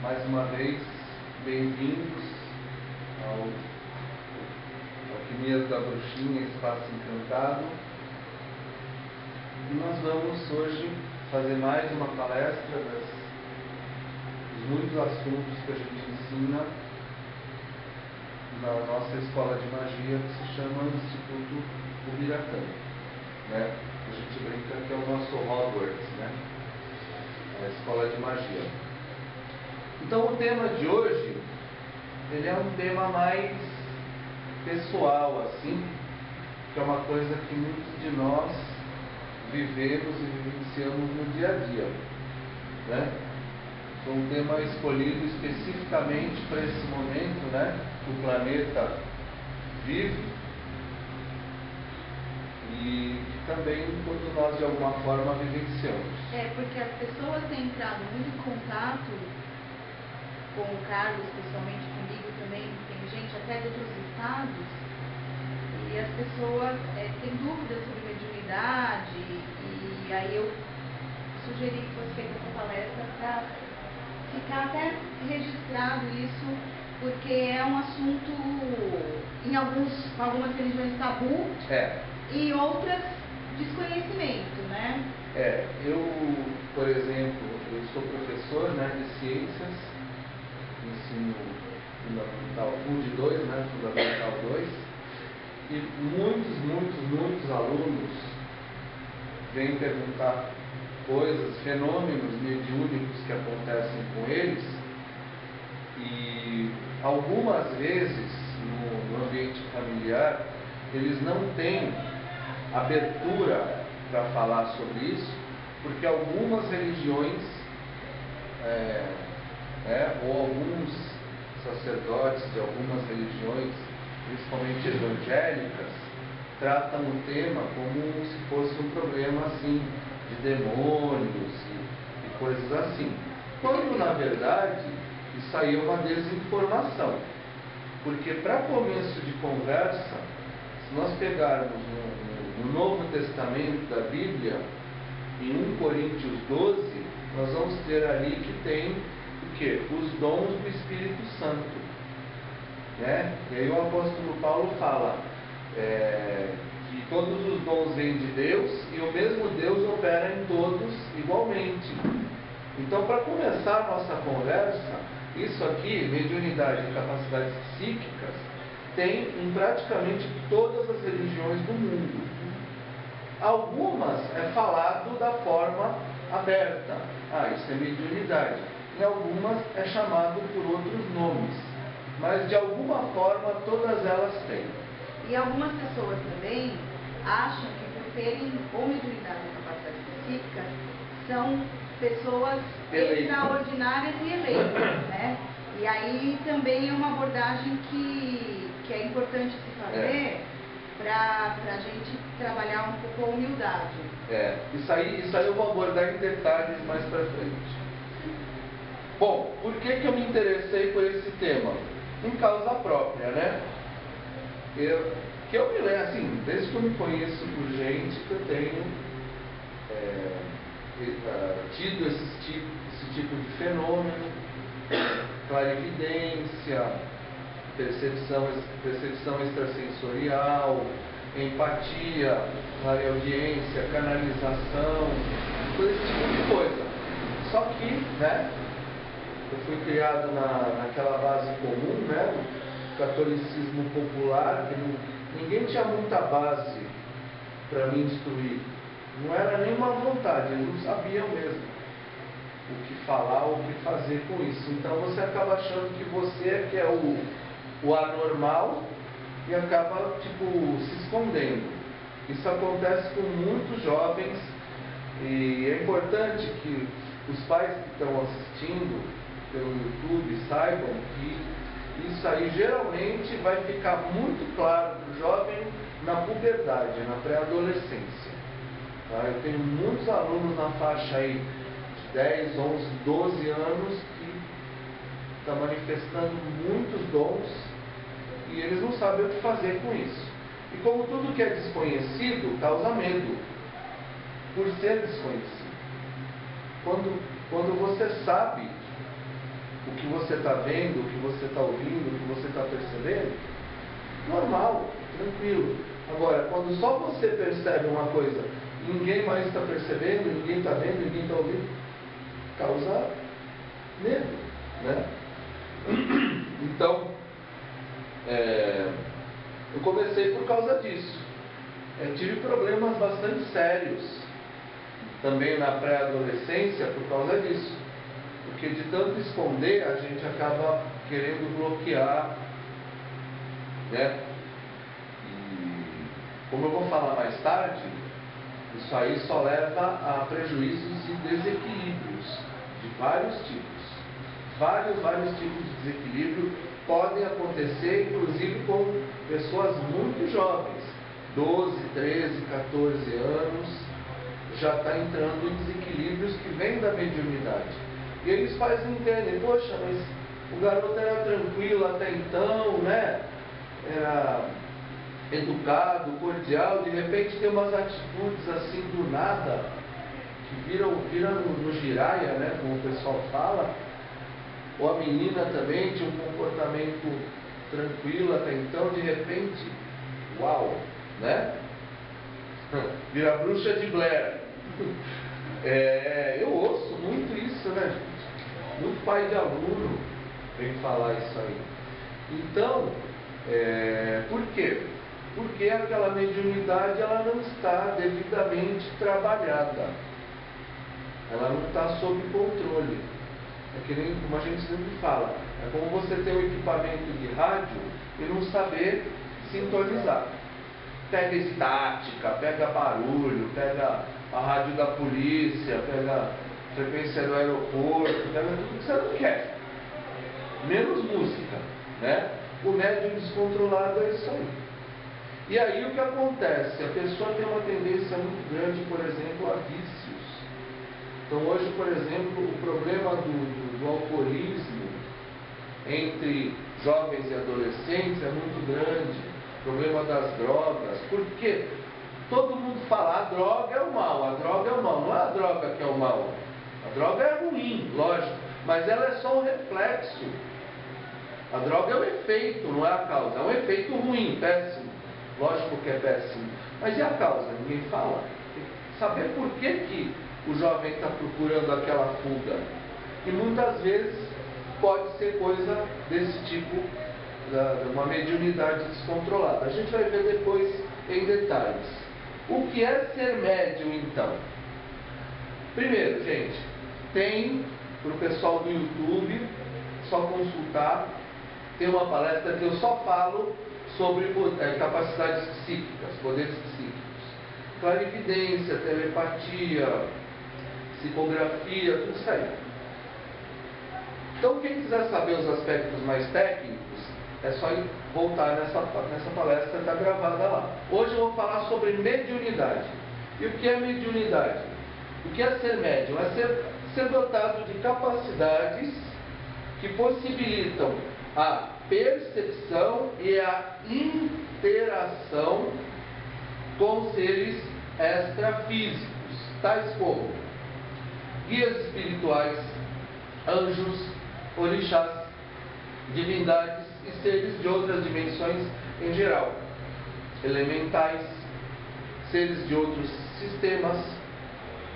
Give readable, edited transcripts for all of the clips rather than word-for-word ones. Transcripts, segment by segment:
Mais uma vez, bem-vindos ao Alquimias da Bruxinha, Espaço Encantado. E nós vamos hoje fazer mais uma palestra dos muitos assuntos que a gente ensina na nossa escola de magia, que se chama Instituto Ubiratã, né? A gente brinca que é o nosso Hogwarts, né? A escola de magia. Então o tema de hoje, ele é um tema mais pessoal, assim, que é uma coisa que muitos de nós vivemos e vivenciamos no dia a dia, né? Foi um tema escolhido especificamente para esse momento, né, que o planeta vive, e que também todos nós de alguma forma vivenciamos. Porque as pessoas têm entrado muito em contato com o Carlos, pessoalmente comigo também, tem gente até de outros estados, e as pessoas têm dúvidas sobre mediunidade, e aí eu sugeri que fosse feita essa palestra para ficar até registrado isso, porque é um assunto em algumas religiões tabu e outras desconhecimento, né? Eu, por exemplo, eu sou professor, né, de ciências, ensino Fundamental FUD 2, né, Fundamental 2, e muitos alunos vêm perguntar coisas, fenômenos mediúnicos que acontecem com eles, e algumas vezes no ambiente familiar eles não têm abertura para falar sobre isso, porque algumas religiões ou alguns sacerdotes de algumas religiões, principalmente evangélicas, tratam o tema como se fosse um problema assim de demônios e coisas assim, quando na verdade isso aí é uma desinformação, porque para começo de conversa, se nós pegarmos no Novo Testamento da Bíblia, em 1 Coríntios 12, nós vamos ter ali que tem o quê? Os dons do Espírito Santo, né? E aí o apóstolo Paulo fala que todos os dons vêm de Deus e o mesmo Deus opera em todos igualmente. Então, para começar a nossa conversa, isso aqui, mediunidade e capacidades psíquicas, tem em praticamente todas as religiões do mundo. Algumas é falado da forma aberta. Isso é mediunidade. Em algumas é chamado por outros nomes. Mas de alguma forma todas elas têm. E algumas pessoas também acham que por terem ou mediunidade ou capacidades psíquicas, são pessoas extraordinárias e eleitas, né? E aí também é uma abordagem que é importante se fazer para a gente trabalhar um pouco a humildade. Isso aí eu vou abordar em detalhes mais para frente. Bom, por que eu me interessei por esse tema? Em causa própria, né? Eu me lembro, assim, desde que eu me conheço por gente, que eu tenho tido esse tipo de fenômeno, clarividência, percepção extrasensorial, empatia, clareaudiência, canalização, todo esse tipo de coisa. Só que, né, eu fui criado naquela base comum, né, do catolicismo popular, que ninguém tinha muita base para me instruir. Não era nenhuma vontade, eles não sabiam mesmo o que falar, o que fazer com isso. Então você acaba achando que você que é o anormal e acaba, se escondendo. Isso acontece com muitos jovens, e é importante que os pais que estão assistindo pelo YouTube saibam que isso aí geralmente vai ficar muito claro para o jovem na puberdade, na pré-adolescência. Eu tenho muitos alunos na faixa aí de 10, 11, 12 anos que estão manifestando muitos dons e eles não sabem o que fazer com isso. E como tudo que é desconhecido causa medo, por ser desconhecido. Quando você sabe o que você está vendo, o que você está ouvindo, o que você está percebendo, normal, tranquilo. Agora, quando só você percebe uma coisa, ninguém mais está percebendo, ninguém está vendo, ninguém está ouvindo, causa medo, né? Então, eu comecei por causa disso. Tive problemas bastante sérios também na pré-adolescência por causa disso. Porque de tanto esconder, a gente acaba querendo bloquear, né? E, como eu vou falar mais tarde, isso aí só leva a prejuízos e desequilíbrios de vários tipos. Vários tipos de desequilíbrio podem acontecer, inclusive com pessoas muito jovens, 12, 13, 14 anos, já está entrando em desequilíbrios que vêm da mediunidade. E eles pais não entendem, poxa, mas o garoto era tranquilo até então, né? Era educado, cordial, de repente tem umas atitudes assim do nada, que viram no giraia, né? Como o pessoal fala. Ou a menina também tinha um comportamento tranquilo até então, de repente, uau, né? Vira bruxa de Blair. Eu ouço muito isso, né, gente? Muito pai de aluno vem falar isso aí. Então, por quê? Porque aquela mediunidade ela não está devidamente trabalhada. Ela não está sob controle. É que nem como a gente sempre fala, é como você ter um equipamento de rádio e não saber sintonizar. Pega estática, pega barulho, pega a rádio da polícia, pega a frequência do aeroporto, pega tudo que você não quer. Menos música, né? O médium descontrolado é isso aí. E aí o que acontece? A pessoa tem uma tendência muito grande, por exemplo, a vícios. Então hoje, por exemplo, o problema do alcoolismo entre jovens e adolescentes é muito grande. O problema das drogas. Porque todo mundo fala, a droga é o mal, a droga é o mal. Não é a droga que é o mal. A droga é ruim, lógico. Mas ela é só um reflexo. A droga é o efeito, não é a causa. É um efeito ruim, péssimo. Lógico que é péssimo. Mas e a causa? Ninguém fala. Tem que saber por que o jovem está procurando aquela fuga. E muitas vezes pode ser coisa desse tipo, uma mediunidade descontrolada. A gente vai ver depois em detalhes. O que é ser médium, então? Primeiro, gente, tem para o pessoal do YouTube, só consultar, tem uma palestra que eu só falo sobre capacidades psíquicas, poderes psíquicos. Clarividência, telepatia, psicografia, tudo isso aí. Então, quem quiser saber os aspectos mais técnicos, é só ir voltar nessa palestra, está gravada lá. Hoje eu vou falar sobre mediunidade. E o que é mediunidade? O que é ser médium? É ser dotado de capacidades que possibilitam a percepção e a interação com seres extrafísicos, tais como guias espirituais, anjos, orixás, divindades e seres de outras dimensões em geral, elementais, seres de outros sistemas,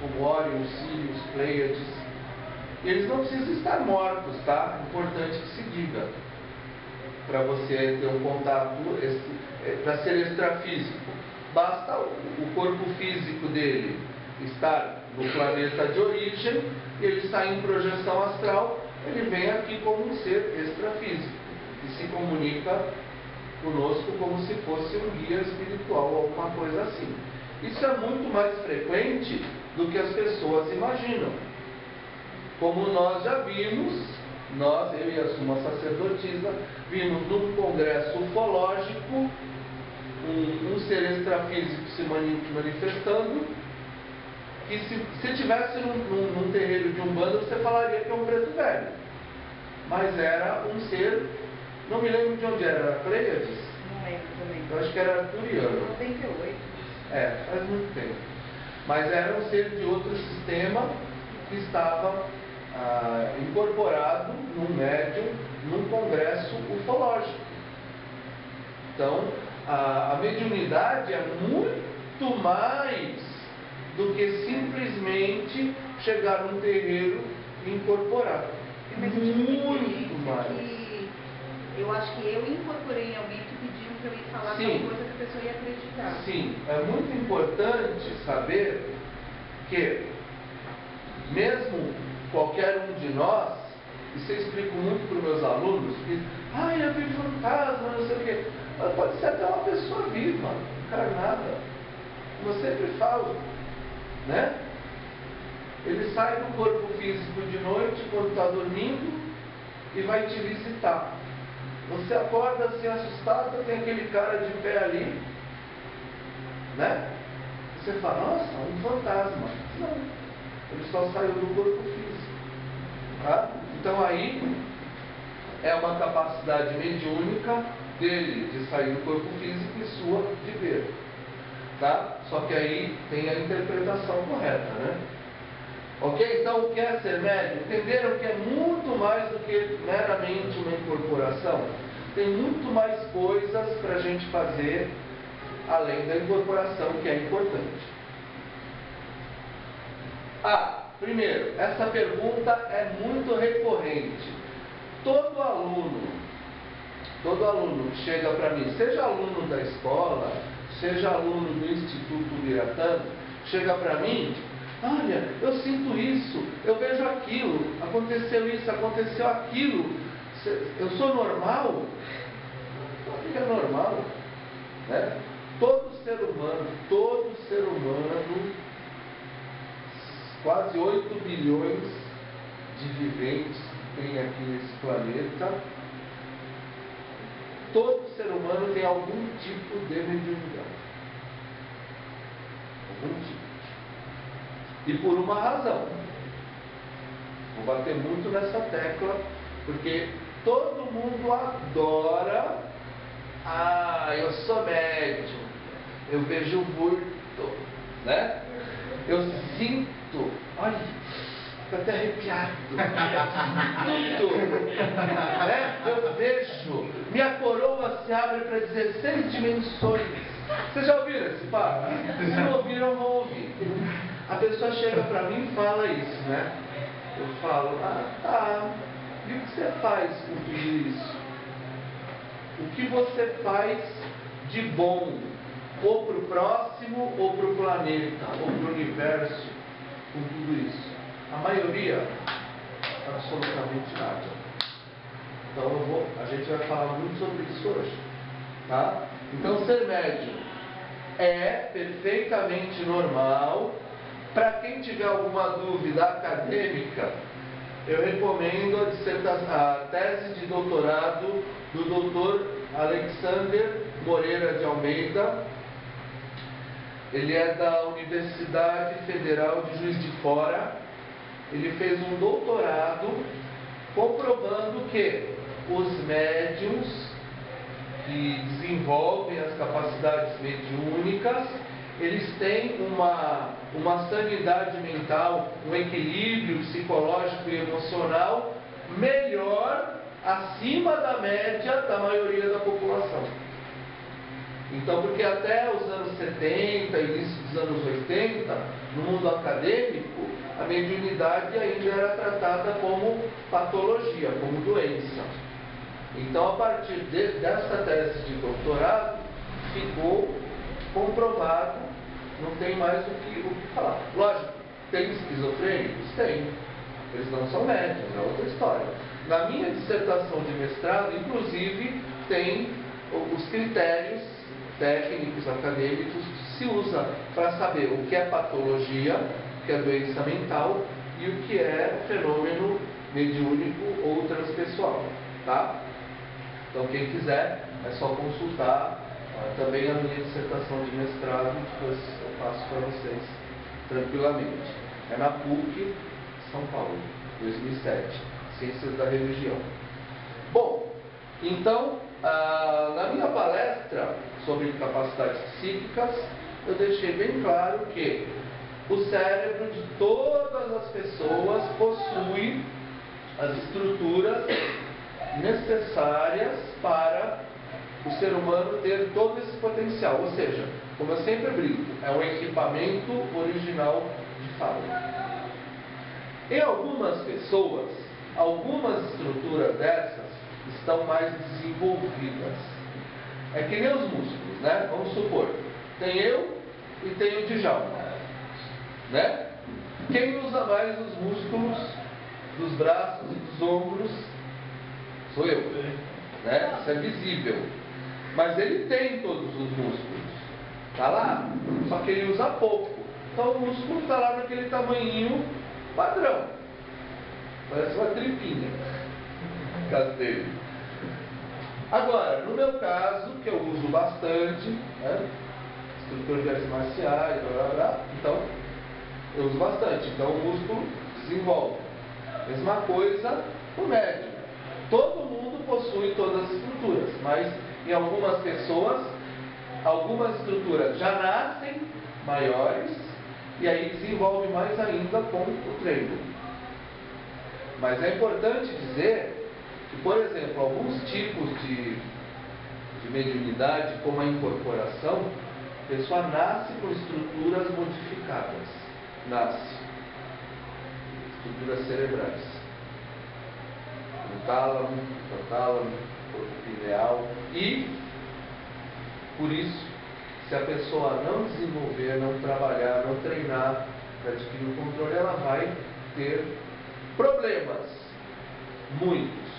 como Órion, Sírios, Pleiades. E eles não precisam estar mortos, tá? Importante que se diga, para você ter um contato, para ser extrafísico. Basta o corpo físico dele estar no planeta de origem, ele sai em projeção astral, ele vem aqui como um ser extrafísico e se comunica conosco como se fosse um guia espiritual ou alguma coisa assim. Isso é muito mais frequente do que as pessoas imaginam. Como nós já vimos, eu e a Suma Sacerdotisa, vimos num congresso ufológico um ser extrafísico se manifestando, que se tivesse num terreiro de Umbanda, você falaria que é um preto velho. Mas era um ser, não me lembro de onde era Pleiades? Não lembro também. Eu acho que era arturiano. 98. Faz muito tempo. Mas era um ser de outro sistema que estava incorporado num médium, num congresso ufológico. Então, a mediunidade é muito mais do que simplesmente chegar num terreiro e incorporar. Muito mais. Que eu acho que eu incorporei em alguém que pediu para eu ir falar Sim. alguma coisa que a pessoa ia acreditar. Sim, é muito importante saber que mesmo qualquer um de nós, isso eu explico muito para os meus alunos, que eu vi fantasma, não sei o quê. Mas pode ser até uma pessoa viva, encarnada. Como eu sempre falo, né? Ele sai do corpo físico de noite, quando está dormindo, e vai te visitar. Você acorda assim assustado, tem aquele cara de pé ali, né? Você fala, nossa, um fantasma. Não, ele só saiu do corpo físico. Tá? Então aí é uma capacidade mediúnica dele de sair do corpo físico e sua de ver. Tá? Só que aí tem a interpretação correta, né? Ok? Então o que é ser médium? Entenderam que é muito mais do que meramente uma incorporação? Tem muito mais coisas para a gente fazer além da incorporação, que é importante. Primeiro, essa pergunta é muito recorrente. Todo aluno que chega para mim, seja aluno da escola, seja aluno do Instituto Biratã, chega para mim, olha, eu sinto isso, eu vejo aquilo, aconteceu isso, aconteceu aquilo, eu sou normal? O que é normal? Né? Todo ser humano, quase 8 bilhões de viventes que tem aqui nesse planeta, todo ser humano tem algum tipo de mediunidade. Algum tipo. E por uma razão. Vou bater muito nessa tecla, porque todo mundo adora. Eu sou médium, eu vejo vulto, né? Eu sinto, olha, fico até arrepiado, tudo, né? Eu vejo, minha coroa se abre para 16 dimensões. Vocês já ouviram esse papo? Se não ouviram, vão ouvir. A pessoa chega para mim e fala isso, né? Eu falo, e o que você faz com tudo isso? O que você faz de bom, ou para o próximo, ou para o planeta, ou para o universo, com tudo isso? A maioria, absolutamente nada. Então a gente vai falar muito sobre isso hoje. Tá? Então ser médium é perfeitamente normal. Para quem tiver alguma dúvida acadêmica, eu recomendo a tese de doutorado do Dr. Alexander Moreira de Almeida. Ele é da Universidade Federal de Juiz de Fora. Ele fez um doutorado comprovando que os médiuns que desenvolvem as capacidades mediúnicas, eles têm uma sanidade mental, um equilíbrio psicológico e emocional melhor, acima da média da maioria da população. Então, porque até os anos 70, início dos anos 80, no mundo acadêmico, a mediunidade ainda era tratada como patologia, como doença. Então, a partir dessa tese de doutorado, ficou comprovado, não tem mais o que falar. Lógico, tem esquizofrênicos? Tem. Eles não são médicos, é outra história. Na minha dissertação de mestrado, inclusive, tem os critérios técnicos, acadêmicos, que se usa para saber o que é patologia, o que é doença mental e o que é fenômeno mediúnico ou transpessoal. Tá? Então, quem quiser, é só consultar também a minha dissertação de mestrado, depois eu passo para vocês tranquilamente. É na PUC, São Paulo, 2007, Ciências da Religião. Bom, então, na minha palestra sobre capacidades psíquicas, eu deixei bem claro que o cérebro de todas as pessoas possui as estruturas necessárias para o ser humano ter todo esse potencial. Ou seja, como eu sempre brinco, é um equipamento original de fábrica. Em algumas pessoas, algumas estruturas dessas estão mais desenvolvidas. É que nem os músculos, né? Vamos supor, tem eu e tem o Djalma, né? Quem usa mais os músculos dos braços e dos ombros sou eu, né? Isso é visível. Mas ele tem todos os músculos, tá lá, só que ele usa pouco. Então o músculo está lá naquele tamanhinho padrão, parece uma tripinha, no caso dele. Agora, no meu caso, que eu uso bastante, né? Estrutura de artes marciais, blá blá blá, então eu uso bastante, então o músculo desenvolve. Mesma coisa o médium. Todo mundo possui todas as estruturas, mas em algumas pessoas, algumas estruturas já nascem maiores e aí desenvolve mais ainda com o treino. Mas é importante dizer que, por exemplo, alguns tipos de mediunidade, como a incorporação, a pessoa nasce com estruturas modificadas. Nasce. Estruturas cerebrais. No tálamo, hipotálamo, corpo pineal. E, por isso, se a pessoa não desenvolver, não trabalhar, não treinar para adquirir o controle, ela vai ter problemas. Muitos.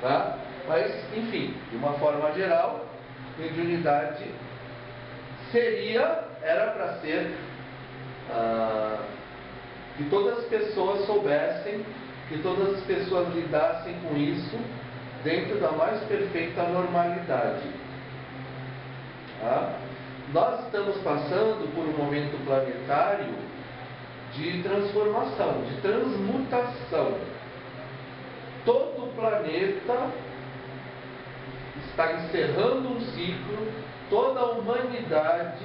Tá? Mas, enfim, de uma forma geral, mediunidade era para ser que todas as pessoas soubessem, que todas as pessoas lidassem com isso dentro da mais perfeita normalidade. Tá? Nós estamos passando por um momento planetário de transformação, de transmutação. Todo o planeta está encerrando um ciclo, toda a humanidade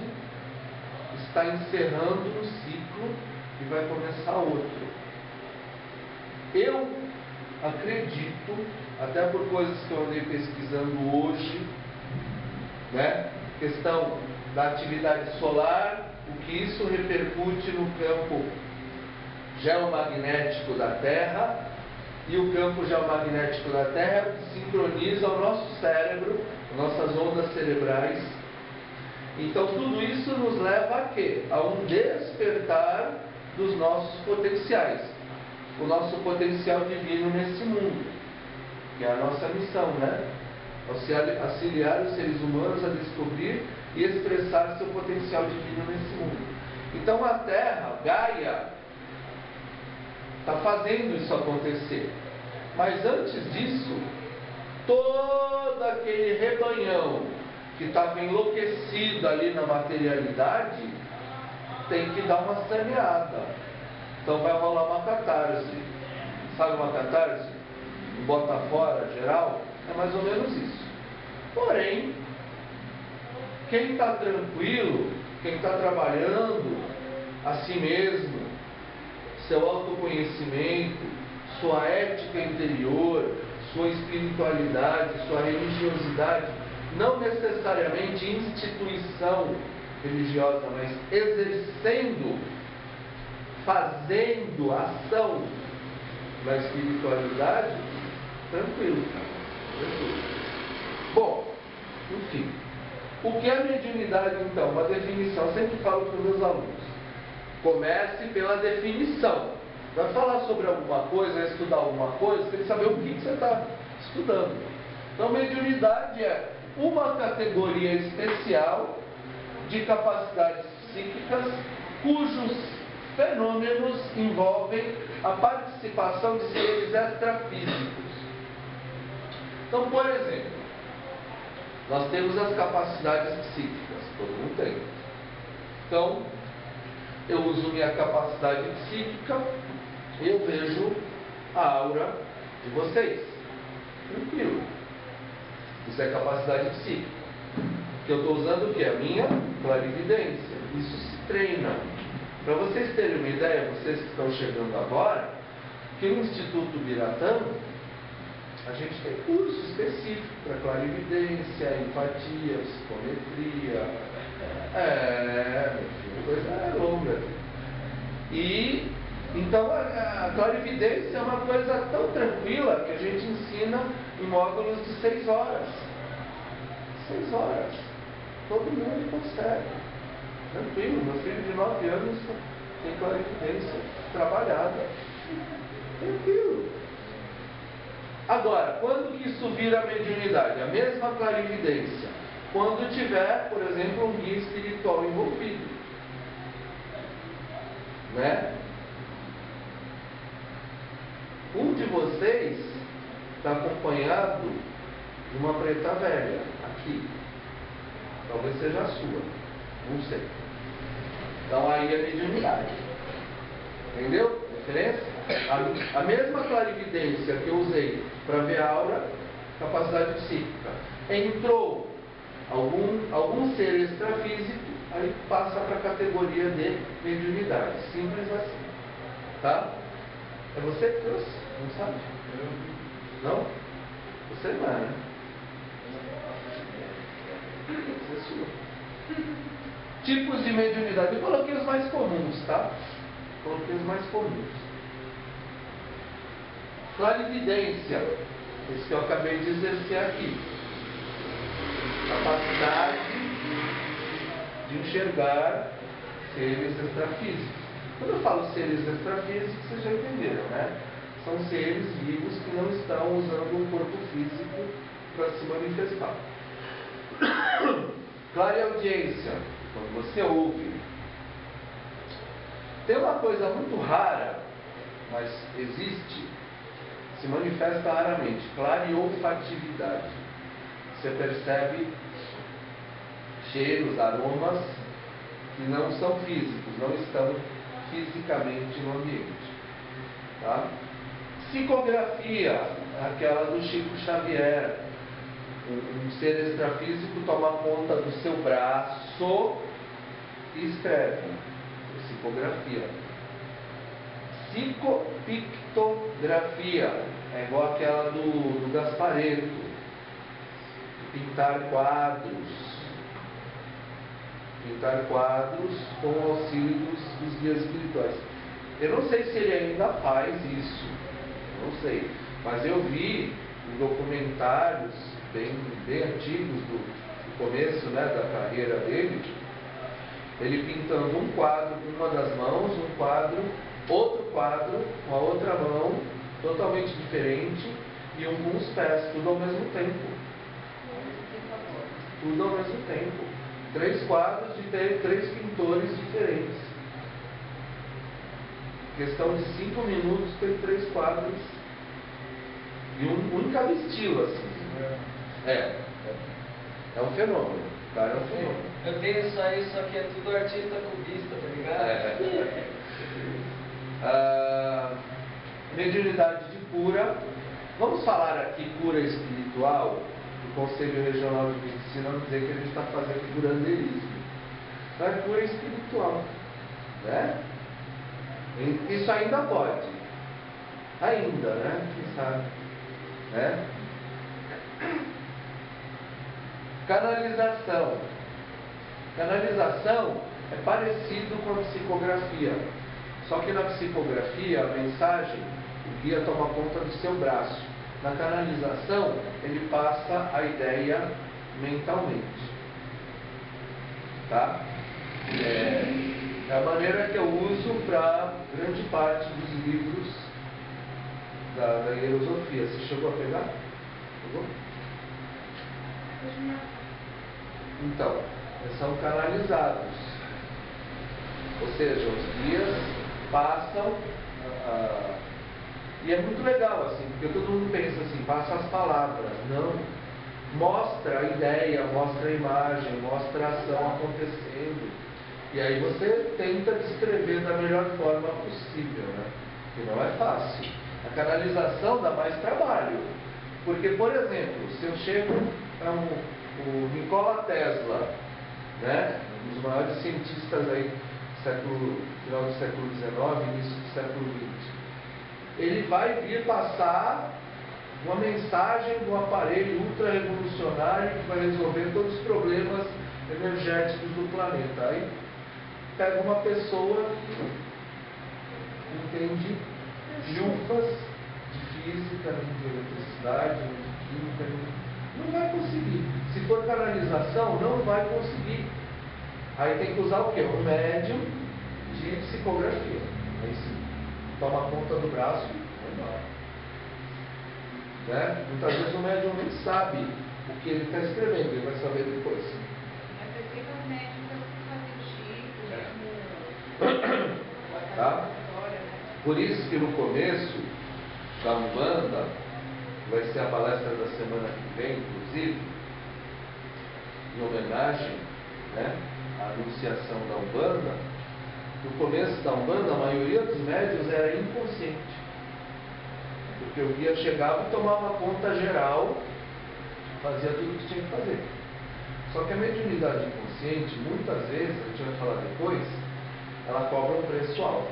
está encerrando um ciclo e vai começar outro. Eu acredito, até por coisas que eu andei pesquisando hoje, né? Questão da atividade solar, o que isso repercute no campo geomagnético da Terra, e o campo geomagnético da Terra sincroniza o nosso cérebro, nossas ondas cerebrais. Então tudo isso nos leva a quê? A um despertar dos nossos potenciais. O nosso potencial divino nesse mundo, que é a nossa missão, né? Auxiliar os seres humanos a descobrir e expressar seu potencial divino nesse mundo. Então a Terra, Gaia, está fazendo isso acontecer. Mas antes disso, todo aquele rebanhão que estava enlouquecido ali na materialidade tem que dar uma saneada. Então vai rolar uma catarse. Sabe uma catarse? Um bota fora geral? É mais ou menos isso. Porém, quem está tranquilo, quem está trabalhando a si mesmo, seu autoconhecimento, sua ética interior, sua espiritualidade, sua religiosidade, não necessariamente instituição religiosa, mas exercendo, fazendo ação na espiritualidade, tranquilo, tranquilo. Bom, enfim, o que é mediunidade então? Uma definição, eu sempre falo para os meus alunos. Comece pela definição. Vai falar sobre alguma coisa, vai estudar alguma coisa, tem que saber o que você está estudando. Então, mediunidade é uma categoria especial de capacidades psíquicas cujos fenômenos envolvem a participação de seres extrafísicos. Então, por exemplo, nós temos as capacidades psíquicas, todo mundo tem. Então, eu uso minha capacidade psíquica, eu vejo a aura de vocês. Tranquilo. Isso é capacidade psíquica. Que eu estou usando o que? A minha clarividência. Isso se treina. Para vocês terem uma ideia, vocês que estão chegando agora, que no Instituto Biratã, a gente tem curso específico para clarividência, empatia, psicometria. Meu filho, a coisa é longa. E então a clarividência é uma coisa tão tranquila que a gente ensina em módulos de 6 horas. 6 horas. Todo mundo consegue. Tranquilo. Meu filho de 9 anos tem clarividência trabalhada. Tranquilo. Agora, quando que isso vira mediunidade? A mesma clarividência. Quando tiver, por exemplo, um guia espiritual envolvido. Né? Um de vocês está acompanhado de uma preta velha, aqui. Talvez seja a sua, não sei. Então aí é mediunidade. Entendeu? Diferença? A mesma clarividência que eu usei para ver a aura, capacidade psíquica. Entrou algum ser extrafísico, aí passa para a categoria de mediunidade. Simples assim. Tá? É você que trouxe? Não sabe? Não? Você não é, né? Você é sua. Tipos de mediunidade. Eu coloquei os mais comuns, tá? Coloquei os mais comuns. Clarividência. Esse que eu acabei de exercer aqui. Capacidade de enxergar seres extrafísicos. Quando eu falo seres extrafísicos, vocês já entenderam, né? São seres vivos que não estão usando um corpo físico para se manifestar. Clareaudiência, quando você ouve. Tem uma coisa muito rara, mas existe, se manifesta raramente, clareolfatividade. Você percebe cheiros, aromas que não são físicos, não estão fisicamente no ambiente. Tá? Psicografia, aquela do Chico Xavier. Um ser extrafísico toma conta do seu braço e escreve. Psicografia. Psicopictografia é igual aquela do Gasparetto. Pintar quadros com o auxílio dos guias espirituais. Eu não sei se ele ainda faz isso, não sei, mas eu vi em documentários bem antigos do começo, né, da carreira dele, ele pintando um quadro com uma das mãos, outro quadro com a outra mão, totalmente diferente, e um com os pés, tudo ao mesmo tempo. Tudo ao mesmo tempo. 3 quadros de 3 pintores diferentes. Em questão de 5 minutos tem 3 quadros. E um em cada estilo, assim. É um fenômeno. O cara é um fenômeno. Eu tenho isso aí, só que é tudo artista cubista, tá ligado? Mediunidade de cura. Vamos falar aqui cura espiritual. O Conselho Regional de Medicina não dizer que a gente está fazendo curandeirismo. Não é cura espiritual. Né? Isso ainda pode. Ainda, né? Quem sabe? Né? Canalização. Canalização é parecido com a psicografia. Só que na psicografia, a mensagem, o guia toma conta do seu braço. Na canalização, ele passa a ideia mentalmente. Tá? É a maneira que eu uso para grande parte dos livros da Hierosofia. Você chegou a pegar? Pegou? Então, são canalizados. Ou seja, os guias passam e é muito legal, assim, porque todo mundo pensa assim, passa as palavras. Não. Mostra a ideia, mostra a imagem, mostra a ação acontecendo. E aí você tenta descrever da melhor forma possível, né? Que não é fácil. A canalização dá mais trabalho. Porque, por exemplo, se eu chego a o Nikola Tesla, né? Um dos maiores cientistas aí, final do século XIX, início do século XX. Ele vai vir passar uma mensagem de um aparelho ultra revolucionário que vai resolver todos os problemas energéticos do planeta. Aí pega uma pessoa que entende lufas de física, de eletricidade, de química, não vai conseguir. Se for canalização, não vai conseguir. Aí tem que usar o quê? Um médium de psicografia. Aí sim, toma conta do braço e vai embora. Né? Muitas vezes o médium nem sabe o que ele está escrevendo, ele vai saber depois. Mas eu sei que os médicos fazem chifre, tá? Por isso que no começo da Umbanda, vai ser a palestra da semana que vem, inclusive, em homenagem, né, à anunciação da Umbanda. No começo da Umbanda, a maioria dos médiuns era inconsciente, porque o guia chegava e tomava conta geral, fazia tudo o que tinha que fazer. Só que a mediunidade inconsciente, muitas vezes, a gente vai falar depois, ela cobra um preço alto.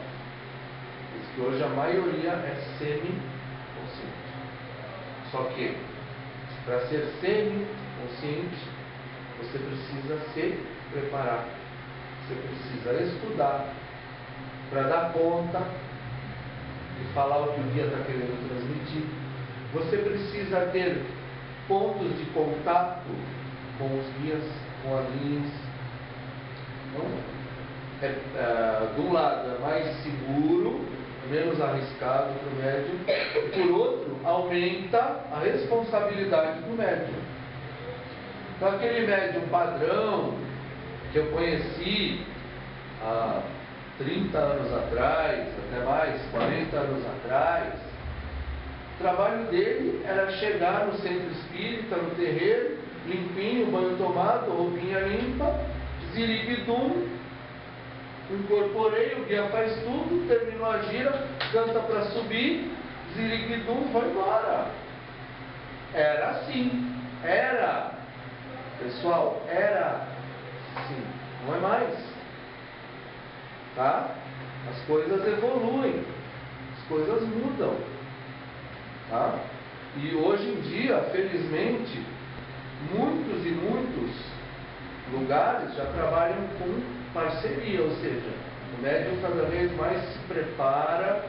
Por isso que hoje a maioria é semi-consciente. Só que, para ser semi-consciente, você precisa se preparar. Você precisa estudar para dar conta de falar o que o guia está querendo transmitir. Você precisa ter pontos de contato com os guias, com as linhas. Então, de um lado é mais seguro, menos arriscado para o médium, e por outro, aumenta a responsabilidade do médium. Então, aquele médium padrão que eu conheci há 30 anos atrás, até mais, 40 anos atrás, o trabalho dele era chegar no centro espírita, no terreiro, limpinho, banho tomado, roupinha limpa, ziriguidum, incorporei, o guia faz tudo, terminou a gira, canta para subir, ziriguidum, foi embora. Era assim, era, pessoal, era assim, não é mais, tá? As coisas evoluem, as coisas mudam, tá? E hoje em dia, felizmente, muitos e muitos lugares já trabalham com parceria, ou seja, o médium cada vez mais se prepara,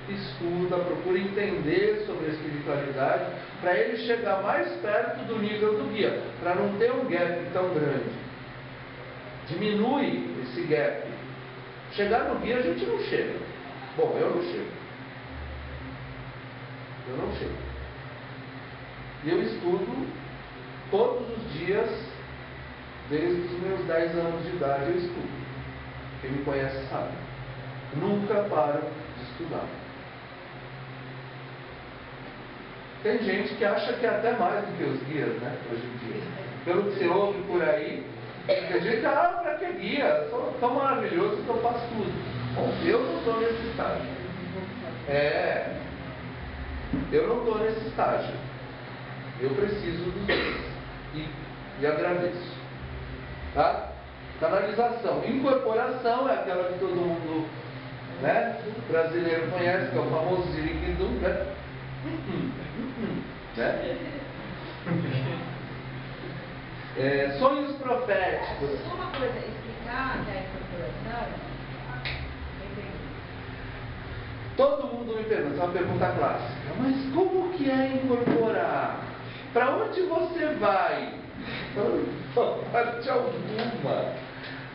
estuda, procura entender sobre a espiritualidade, para ele chegar mais perto do nível do guia, para não ter um gap tão grande. Diminui esse gap. Chegar no guia a gente não chega. Bom, eu não chego. Eu não chego. E eu estudo todos os dias, desde os meus 10 anos de idade eu estudo. Quem me conhece sabe. Nunca paro de estudar. Tem gente que acha que é até mais do que os guias, né? Hoje em dia. Pelo que você ouve por aí, tem gente que, pra que guia? Sou tão maravilhoso que eu faço tudo. Bom, eu não estou nesse estágio. Eu não estou nesse estágio. Eu preciso dos dois. E agradeço. Tá? Canalização. Incorporação é aquela que todo mundo, né, brasileiro conhece, que é o famoso ziriguidum, né? Sonhos proféticos. Só uma coisa, explicar que a incorporação. Todo mundo me pergunta, é uma pergunta clássica, mas como que é incorporar? Para onde você vai? Parte alguma.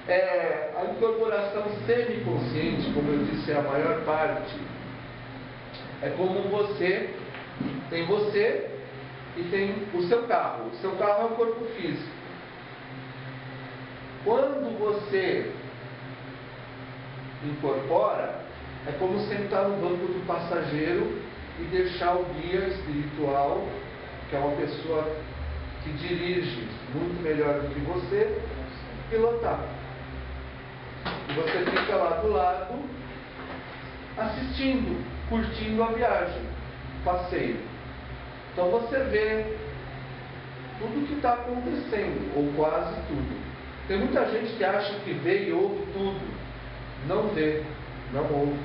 A incorporação semiconsciente, como eu disse, é a maior parte. É como você e tem o seu carro. O seu carro é o corpo físico. Quando você incorpora, é como sentar no banco do passageiro e deixar o guia espiritual, que é uma pessoa que dirige muito melhor do que você, pilotar. E você fica lá do lado, assistindo, curtindo a viagem, passeio. Então você vê tudo o que está acontecendo, ou quase tudo. Tem muita gente que acha que vê e ouve tudo. não vê, não ouve.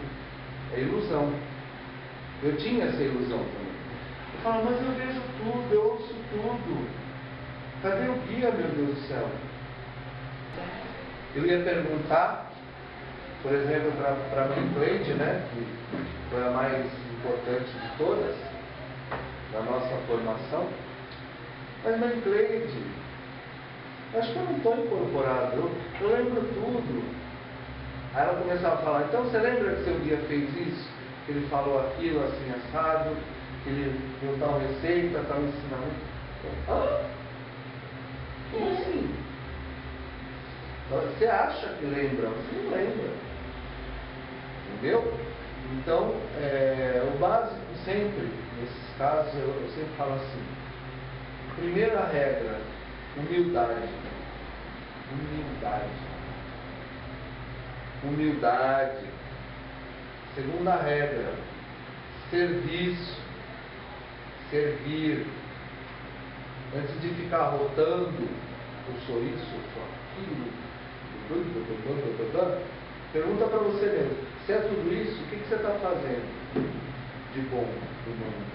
É ilusão. Eu tinha essa ilusão também. Eu falava, mas eu vejo tudo, eu ouço tudo. Cadê o guia, meu Deus do céu? Eu ia perguntar, por exemplo, para a mãe Cleide, né, que foi a mais importante de todas, da nossa formação. Mas mãe Cleide, acho que eu não estou incorporado, eu lembro tudo. Aí ela começava a falar, então você lembra que seu guia fez isso? Que ele falou aquilo, assim, assado, que ele deu tal receita, tal ensinamento. Ah? Como assim? Você acha que lembra, você não lembra. Entendeu? Então, o básico sempre, nesses casos, eu sempre falo assim. Primeira regra, humildade. Humildade. Segunda regra, serviço. Servir. Antes de ficar rotando, eu sou isso, eu sou aquilo, pergunta para você mesmo, se é tudo isso, o que você está fazendo de bom no mundo?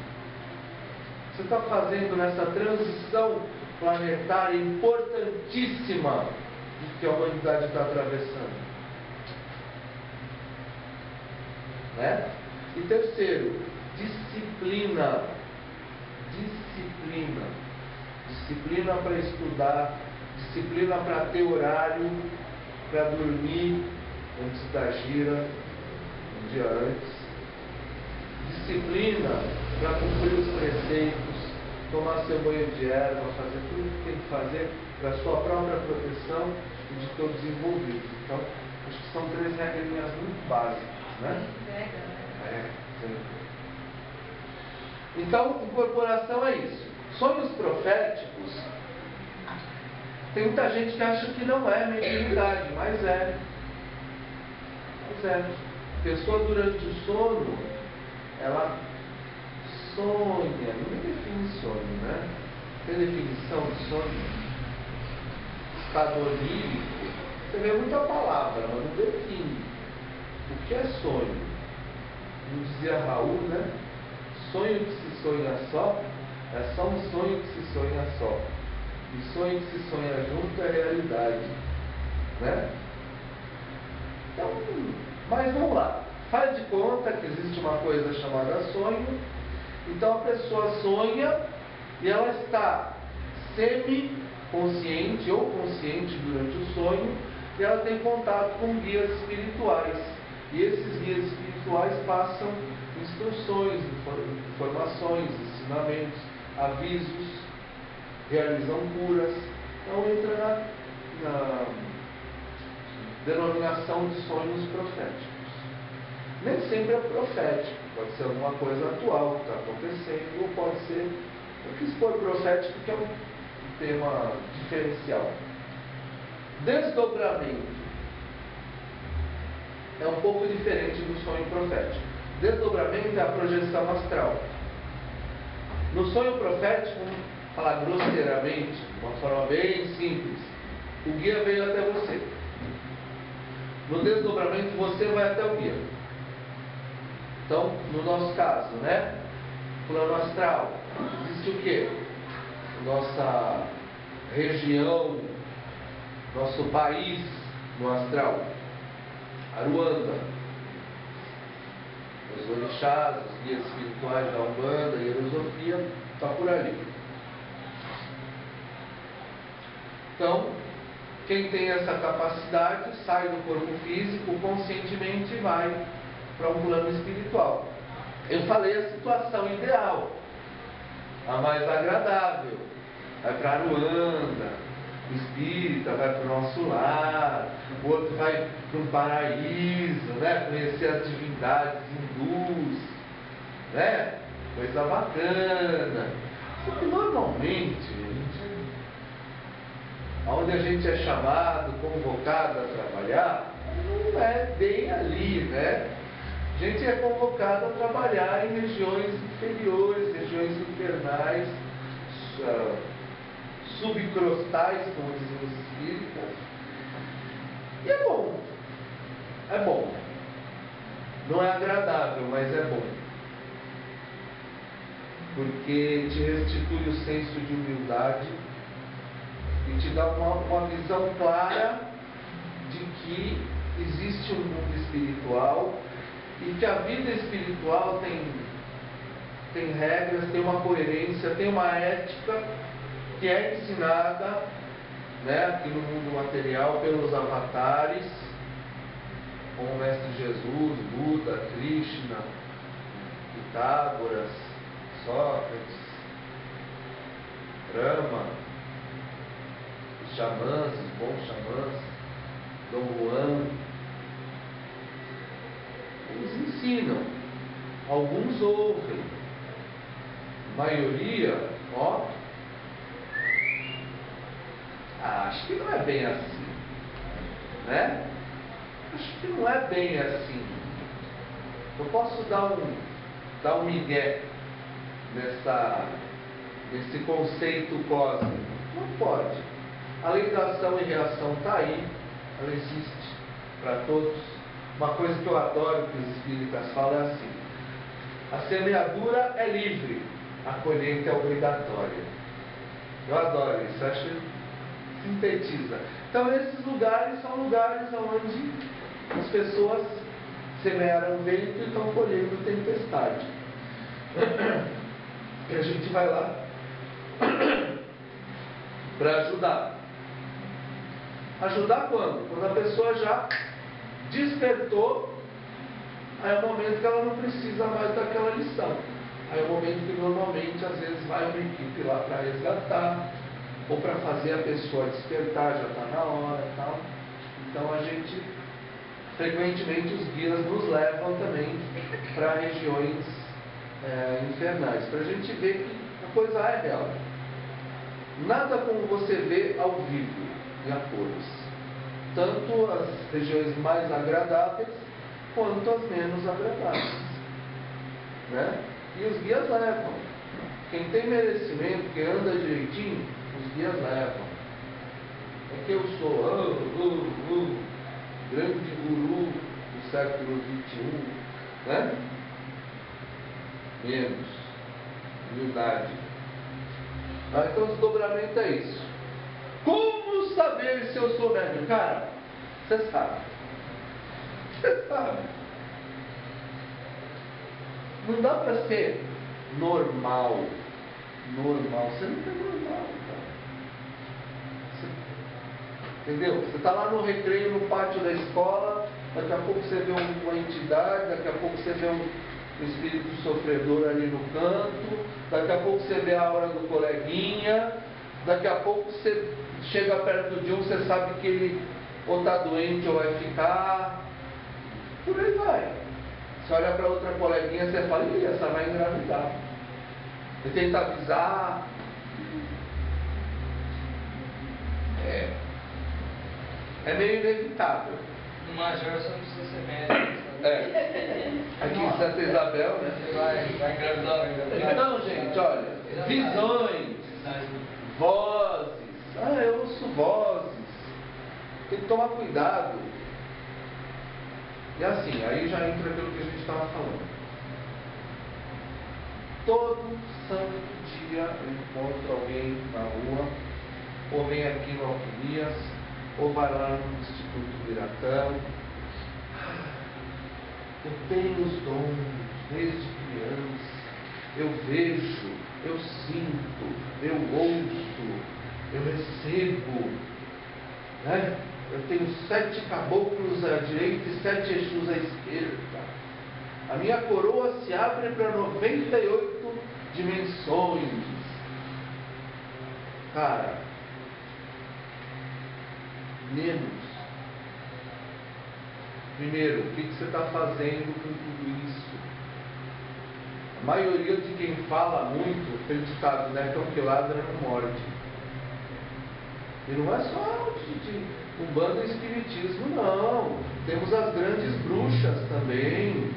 Você está fazendo nessa transição planetária importantíssima que a humanidade está atravessando? Né? E terceiro, disciplina. Disciplina para estudar, disciplina para ter horário, para dormir antes da gira, um dia antes. Disciplina para cumprir os preceitos, tomar seu banho de erva, fazer tudo que tem que fazer para a sua própria proteção e de todos os envolvidos. Então, acho que são 3 regrinhas muito básicas, né? Então, incorporação é isso. Sonhos proféticos, tem muita gente que acha que não é mediunidade, mas é. A pessoa durante o sono, ela sonha, não define sonho, né? Tem definição de sonho? Estado onírico, você vê muita palavra, mas não define. O que é sonho? Como dizia Raul, né? Sonho que se sonha só, é só um sonho que se sonha só. E sonho que se sonha junto é realidade. Né? Então, mas vamos lá. Faz de conta que existe uma coisa chamada sonho. Então a pessoa sonha e ela está semi-consciente ou consciente durante o sonho e ela tem contato com guias espirituais. E esses guias espirituais passam instruções, informações, ensinamentos, avisos, realizam curas. Então entra na denominação de sonhos proféticos. Nem sempre é profético, pode ser alguma coisa atual que está acontecendo, ou pode ser, eu quis pôr profético que é um tema diferencial. Desdobramento é um pouco diferente do sonho profético. Desdobramento é a projeção astral. No sonho profético, vamos falar grosseiramente, de uma forma bem simples, o guia veio até você. No desdobramento, você vai até o guia. Então, no nosso caso, né? Plano astral, existe o quê? Nossa região, nosso país no astral, Aruanda, os orixás, os guias espirituais da Umbanda, a Hierosofia, está por ali. Então, quem tem essa capacidade sai do corpo físico conscientemente e vai para um plano espiritual. Eu falei a situação ideal, a mais agradável. Vai para Aruanda, o espírita vai para o nosso lar, o outro vai para um paraíso, né? Conhecer as divindades hindus, né? Coisa bacana. Só que normalmente, onde a gente é chamado, convocado a trabalhar, não é bem ali, né? A gente é convocado a trabalhar em regiões inferiores, regiões infernais, subcrostais, como dizem os espíritas. E é bom. é bom. Não é agradável, mas é bom. Porque te restitui o senso de humildade e te dá uma visão clara de que existe um mundo espiritual e que a vida espiritual tem regras, tem uma coerência, tem uma ética que é ensinada, né, aqui no mundo material pelos avatares, como o Mestre Jesus, Buda, Krishna, Pitágoras, Sócrates, Brahma, os xamãs, os bons xamãs, Dom Juan. Eles ensinam, alguns ouvem, a maioria, acho que não é bem assim, né? Acho que não é bem assim. Eu posso dar um migué nesse conceito cósmico? Não pode. A lei da ação e reação está aí, ela existe para todos. Uma coisa que eu adoro que os espíritas falam é assim: a semeadura é livre, a colheita é obrigatória. Eu adoro isso, acho que sintetiza. Então, esses lugares são lugares onde as pessoas semearam vento e estão colhendo tempestade. E a gente vai lá para ajudar. Ajudar quando? Quando a pessoa já despertou, aí é o momento que ela não precisa mais daquela lição. Aí é o momento que normalmente às vezes vai uma equipe lá para resgatar, ou para fazer a pessoa despertar, já está na hora e tal. Então a gente, frequentemente os guias nos levam também para regiões infernais, para a gente ver que a coisa é real. Nada como você vê ao vivo e a cores. Tanto as regiões mais agradáveis quanto as menos agradáveis, né? E os guias levam. Quem tem merecimento, quem anda direitinho, os guias levam. É que eu sou grande guru do século XXI, né? Menos humildade. Então o desdobramento é isso. Como saber se eu sou médium? Cara, você sabe. Você sabe. Não dá para ser normal. Normal. Você não é normal, cara. Entendeu? Você está lá no recreio, no pátio da escola, daqui a pouco você vê uma entidade, daqui a pouco você vê um espírito sofredor ali no canto, daqui a pouco você vê a aura do coleguinha, daqui a pouco você chega perto de um, você sabe que ele ou está doente ou vai ficar, por aí vai. Você olha para outra coleguinha, você fala, ih, essa vai engravidar. Você tenta avisar. É meio inevitável. No Major você não precisa ser médico. Aqui em Santa Isabel, né? Você vai engravidar. Então, gente, olha, visões, vozes. Eu ouço vozes. Tem que tomar cuidado. E assim, aí já entra aquilo que a gente estava falando. Todo santo dia eu encontro alguém na rua, ou vem aqui no Alquimias, ou vai lá no Instituto Biratã. Eu tenho os dons desde criança. Eu vejo, eu sinto, eu ouço, eu recebo, né? Eu tenho 7 caboclos à direita e 7 Exus à esquerda. A minha coroa se abre para 98 dimensões. Cara, menos. Primeiro, o que você está fazendo com tudo isso? A maioria de quem fala muito, tem ditado, né? Cão que ladra não morde. E não é só de Umbanda e Espiritismo, não. Temos as grandes bruxas também.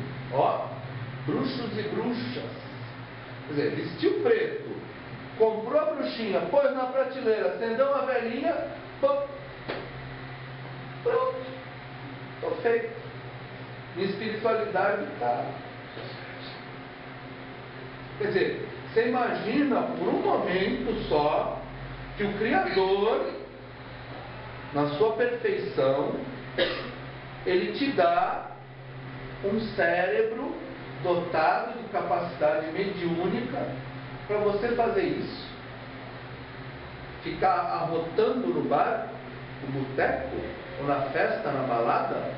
Bruxos e bruxas. Quer dizer, vestiu preto, comprou a bruxinha, pôs na prateleira, acendeu uma velhinha, pronto. Estou feito. Minha espiritualidade está... Quer dizer, você imagina por um momento só que o Criador, na sua perfeição, Ele te dá um cérebro dotado de capacidade mediúnica para você fazer isso. Ficar arrotando no bar, no boteco, ou na festa, na balada,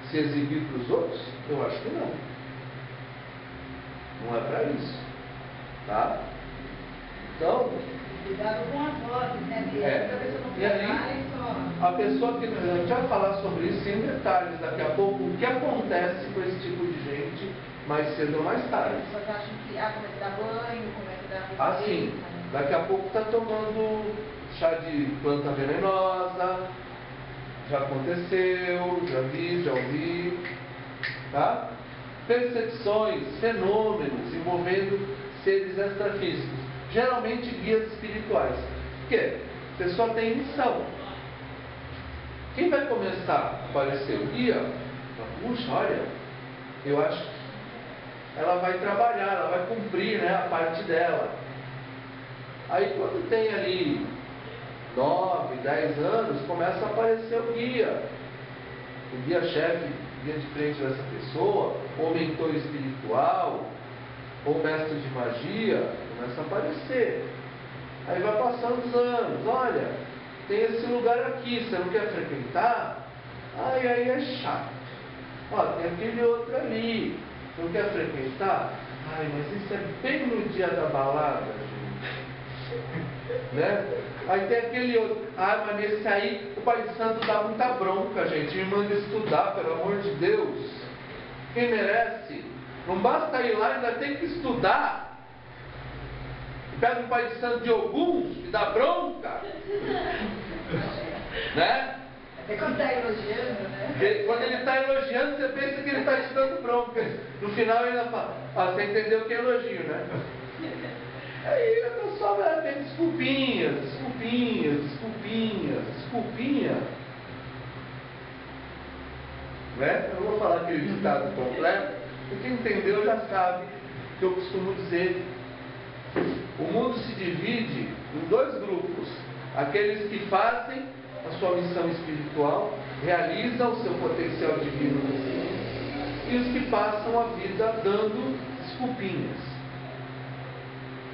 se exibir para os outros? Eu acho que não. Não é para isso. Tá? Então... Cuidado com as vozes, né? E aí, a pessoa que... A gente vai falar sobre isso em detalhes daqui a pouco, o que acontece com esse tipo de gente mais cedo ou mais tarde. As pessoas acham que começa a dar banho, começa a dar... Assim, daqui a pouco está tomando chá de planta venenosa, já aconteceu, já vi, já ouvi, tá? Percepções, fenômenos envolvendo seres extrafísicos, geralmente guias espirituais. Por quê? A pessoa tem missão. Quem vai começar a aparecer o guia? Puxa, olha, eu acho que ela vai trabalhar, ela vai cumprir, né, a parte dela. Aí quando tem ali 9, 10 anos, começa a aparecer o guia-chefe, guia de frente dessa pessoa, ou mentor espiritual, ou mestre de magia, começa a aparecer. Aí vai passando os anos, olha, tem esse lugar aqui, você não quer frequentar? Aí é chato. Ó, tem aquele outro ali, você não quer frequentar? Ai, mas isso é bem no dia da balada, gente. Né? Aí tem aquele outro, mas nesse aí o Pai Santo dá muita bronca, gente, me manda estudar, pelo amor de Deus. Quem merece? Não basta ir lá, ainda tem que estudar. Pega um Pai Santo de alguns e dá bronca. Né? Até quando está elogiando, né? Quando ele está elogiando, você pensa que ele está te dando bronca. No final ele ainda fala, você entendeu que é elogio, né? Aí a pessoa vai ter desculpinha. Né? Eu não vou falar aquele ditado completo, porque quem entendeu já sabe que eu costumo dizer. O mundo se divide em dois grupos: aqueles que fazem a sua missão espiritual, realizam o seu potencial divino no mundo, e os que passam a vida dando desculpinhas.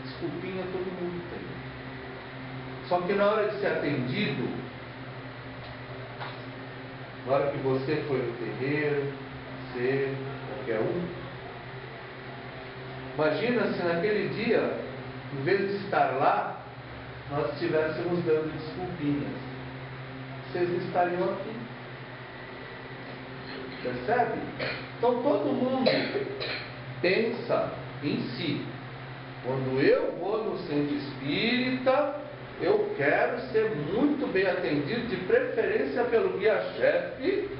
Desculpinha todo mundo tem. Só que na hora de ser atendido, na hora que você foi no terreiro, você, qualquer um, imagina se naquele dia, em vez de estar lá, nós estivéssemos dando desculpinhas. Vocês não estariam aqui. Percebe? Então todo mundo pensa em si. Quando eu vou no centro espírita, eu quero ser muito bem atendido, de preferência pelo guia-chefe.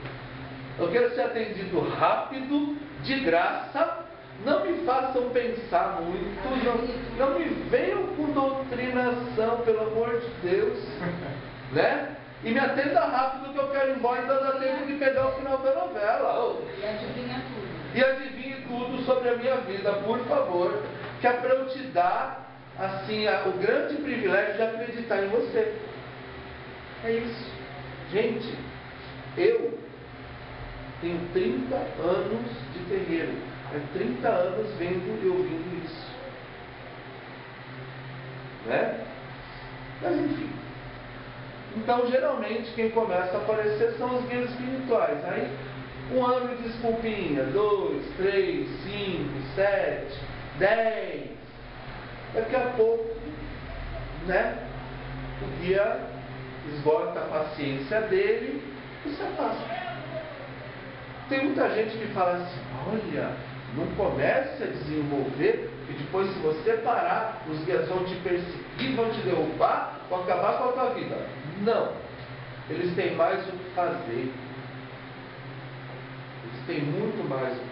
Eu quero ser atendido rápido, de graça. Não me façam pensar muito, não me venham com doutrinação, pelo amor de Deus, né? E me atenda rápido que eu quero ir embora, então dá tempo de pegar o final da novela. E adivinha tudo. E adivinhe tudo sobre a minha vida, por favor, que é para eu te dar, assim, o grande privilégio de acreditar em você. É isso. Gente, eu tenho 30 anos de terreiro. É 30 anos vendo e ouvindo isso. Né? Mas enfim. Então, geralmente, quem começa a aparecer são os guias espirituais. Aí, um ano de desculpinha, 2, 3, 5, 7, 10. Daqui a pouco, né? O guia esgota a paciência dele e se afasta. Tem muita gente que fala assim, olha, não comece a desenvolver, e depois se você parar, os guias vão te perseguir, vão te derrubar, vão acabar com a tua vida. Não. Eles têm mais o que fazer. Eles têm muito mais o que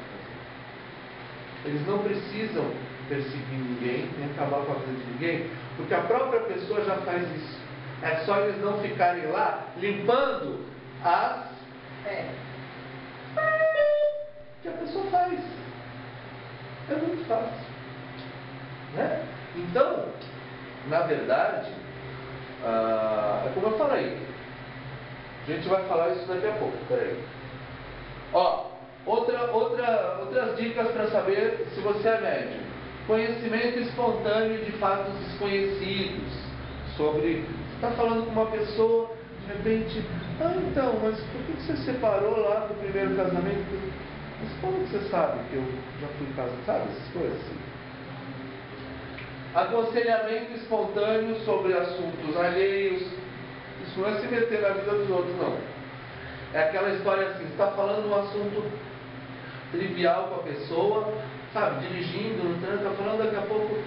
fazer. Eles não precisam perseguir ninguém, nem acabar com a vida de ninguém, porque a própria pessoa já faz isso. É só eles não ficarem lá limpando as... que a pessoa faz. É muito fácil. Né? Então, na verdade, é como eu falei. A gente vai falar isso daqui a pouco. Peraí. Ó, outras dicas para saber se você é médium. Conhecimento espontâneo de fatos desconhecidos. Sobre. Você está falando com uma pessoa, de repente, então, mas por que você separou lá do primeiro casamento? Mas como que você sabe que eu já fui casado? Sabe essas coisas assim? Aconselhamento espontâneo sobre assuntos alheios. Isso não é se meter na vida dos outros, não. É aquela história assim, você está falando um assunto trivial com a pessoa, sabe, dirigindo no trânsito, está falando daqui a pouco,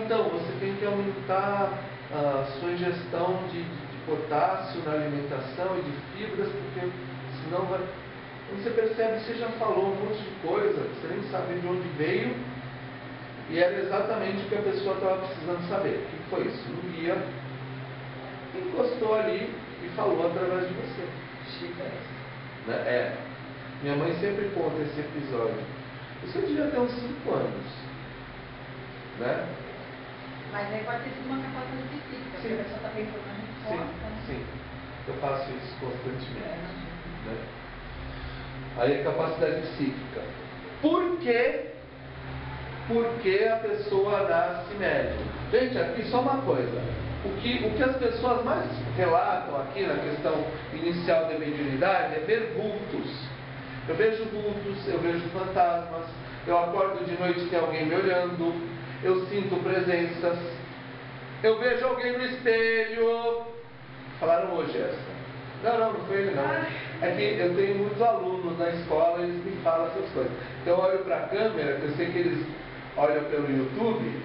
então, você tem que aumentar a sua ingestão de potássio na alimentação e de fibras, porque senão vai... Quando você percebe, você já falou um monte de coisa, você nem sabe de onde veio, e era exatamente o que a pessoa estava precisando saber. O que foi isso? Um guia encostou ali e falou através de você. Né? Minha mãe sempre conta esse episódio. Isso eu devia ter uns 5 anos. Né? Mas aí pode ter sido uma capacidade psíquica, porque a pessoa está bem formando em Sim. Eu faço isso constantemente. Né? Aí a capacidade psíquica. Por quê? Porque a pessoa nasce médium. Gente, aqui só uma coisa. O que as pessoas mais relatam aqui na questão inicial da mediunidade é ver vultos. Eu vejo vultos, eu vejo fantasmas, eu acordo de noite e tem alguém me olhando, eu sinto presenças, eu vejo alguém no espelho. Falaram hoje essa. Não foi ele não. É que eu tenho muitos alunos na escola e eles me falam essas coisas. Então eu olho para a câmera, que eu sei que eles olham pelo YouTube,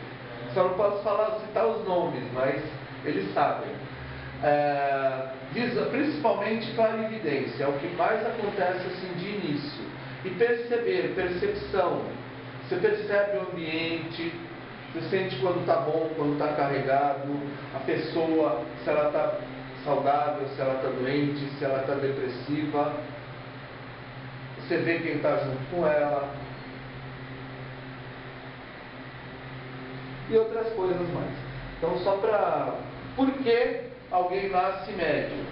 só não posso citar os nomes, mas eles sabem. Principalmente clarividência, é o que mais acontece assim de início. E percepção. Você percebe o ambiente, você sente quando está bom, quando está carregado, a pessoa, se ela está saudável, se ela está doente, se ela está depressiva. Você vê quem está junto com ela. E outras coisas mais. Então, só para... Por que alguém nasce médium?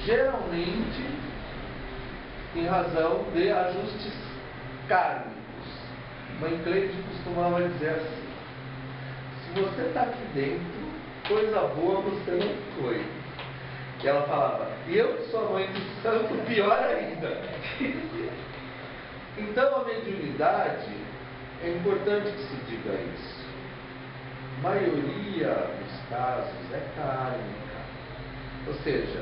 Geralmente, em razão de ajustes kármicos. Mãe Cleide costumava dizer assim: se você está aqui dentro, coisa boa você não foi. E ela falava: e eu que sou a mãe do santo, pior ainda. Então, a mediunidade, é importante que se diga isso. A maioria dos casos é kármica. Ou seja,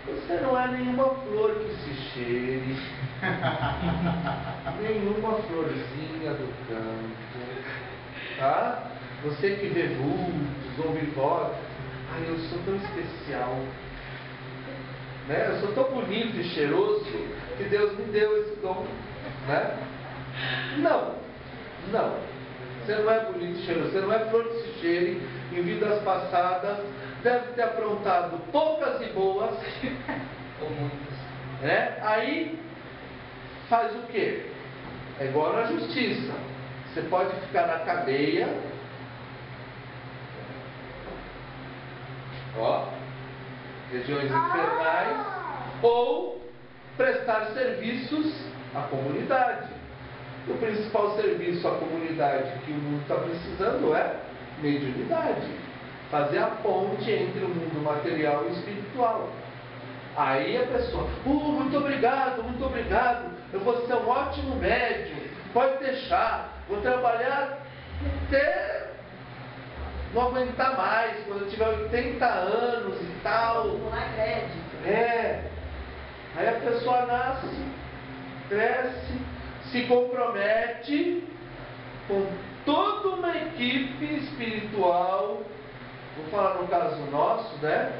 você não é nenhuma flor que se cheire, nenhuma florzinha do campo, tá? Você que vê vultos, ouve voz, eu sou tão especial, né? Eu sou tão bonito e cheiroso que Deus me deu esse dom, né? Não. Você não é bonito e cheiroso, você não é flor que se cheire. Em vidas passadas deve ter aprontado poucas e boas, ou muitas. Né? Aí faz o quê? É igual na justiça. Você pode ficar na cadeia, regiões infernais, ou prestar serviços à comunidade. O principal serviço à comunidade que o mundo está precisando é mediunidade. Fazer a ponte entre o mundo material e o espiritual. Aí a pessoa, muito obrigado, eu vou ser um ótimo médium, pode deixar, vou trabalhar até não aguentar mais, quando eu tiver 80 anos e tal. Não é crédito. Aí a pessoa nasce, cresce, se compromete com toda uma equipe espiritual. Vou falar no caso nosso, né?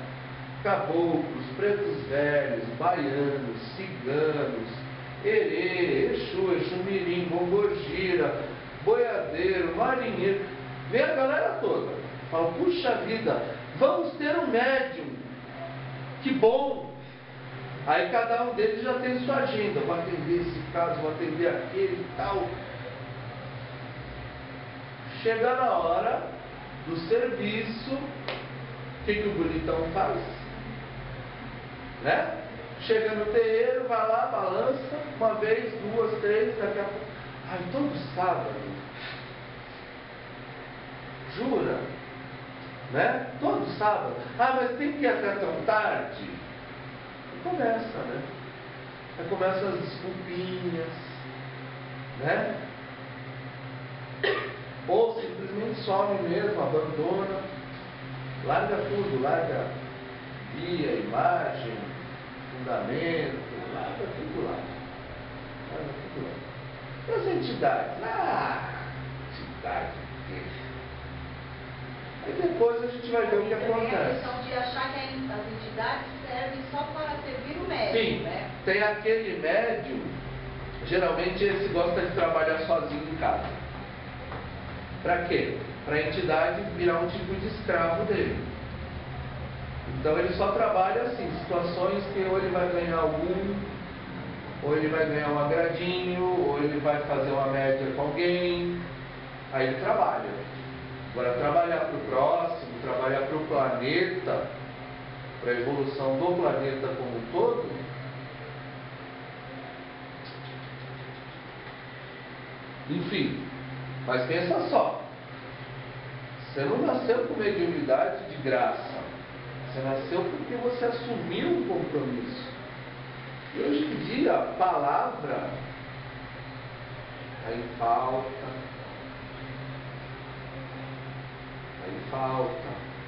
Caboclos, pretos velhos, baianos, ciganos, erê, exu, exumirim, bombogira, boiadeiro, marinheiro. Vem a galera toda. Fala, puxa vida, vamos ter um médium. Que bom! Aí cada um deles já tem sua agenda, vou atender esse caso, vou atender aquele e tal. Chega na hora do serviço, o que o bonitão faz? Né? Chega no terreiro, vai lá, balança, uma vez, duas, três, daqui a pouco. Ai, todo sábado. Jura? Né? Todo sábado. Ah, mas tem que ir até tão tarde. E começa, né? Aí começam as desculpinhas, né? Ou simplesmente some mesmo, abandona, larga tudo, larga guia, imagem, fundamento, larga tudo lá. Larga tudo lá. E as entidades? Entidade. Aí depois a gente vai ver o que acontece. Tem a questão de achar que as entidades servem só para servir o médium, Sim, né? tem aquele médium, geralmente esse gosta de trabalhar sozinho em casa. Para quê? Para a entidade virar um tipo de escravo dele. Então ele só trabalha assim, situações que ou ele vai ganhar ou ele vai ganhar um agradinho, ou ele vai fazer uma média com alguém, aí ele trabalha. Agora, trabalhar para o próximo, trabalhar para o planeta, para a evolução do planeta como um todo, enfim, mas pensa só, você não nasceu com mediunidade de graça, você nasceu porque você assumiu um compromisso. E hoje em dia, a palavra está em falta.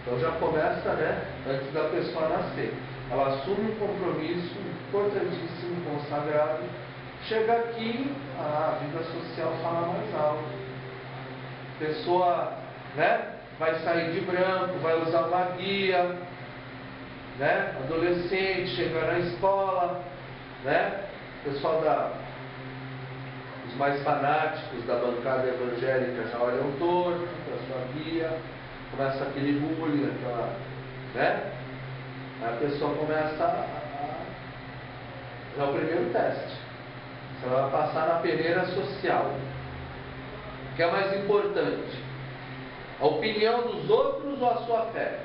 Então já começa, né, antes da pessoa nascer. Ela assume um compromisso importantíssimo, consagrado. Chega aqui, a vida social fala mais alto. A pessoa, né, vai sair de branco, vai usar uma guia, né, adolescente, chega na escola, né, pessoal os mais fanáticos da bancada evangélica já olham torto para a sua guia. Começa aquele bullying, aquela, né? Aí a pessoa começa é o primeiro teste. Você vai passar na peneira social. O que é mais importante? A opinião dos outros ou a sua fé?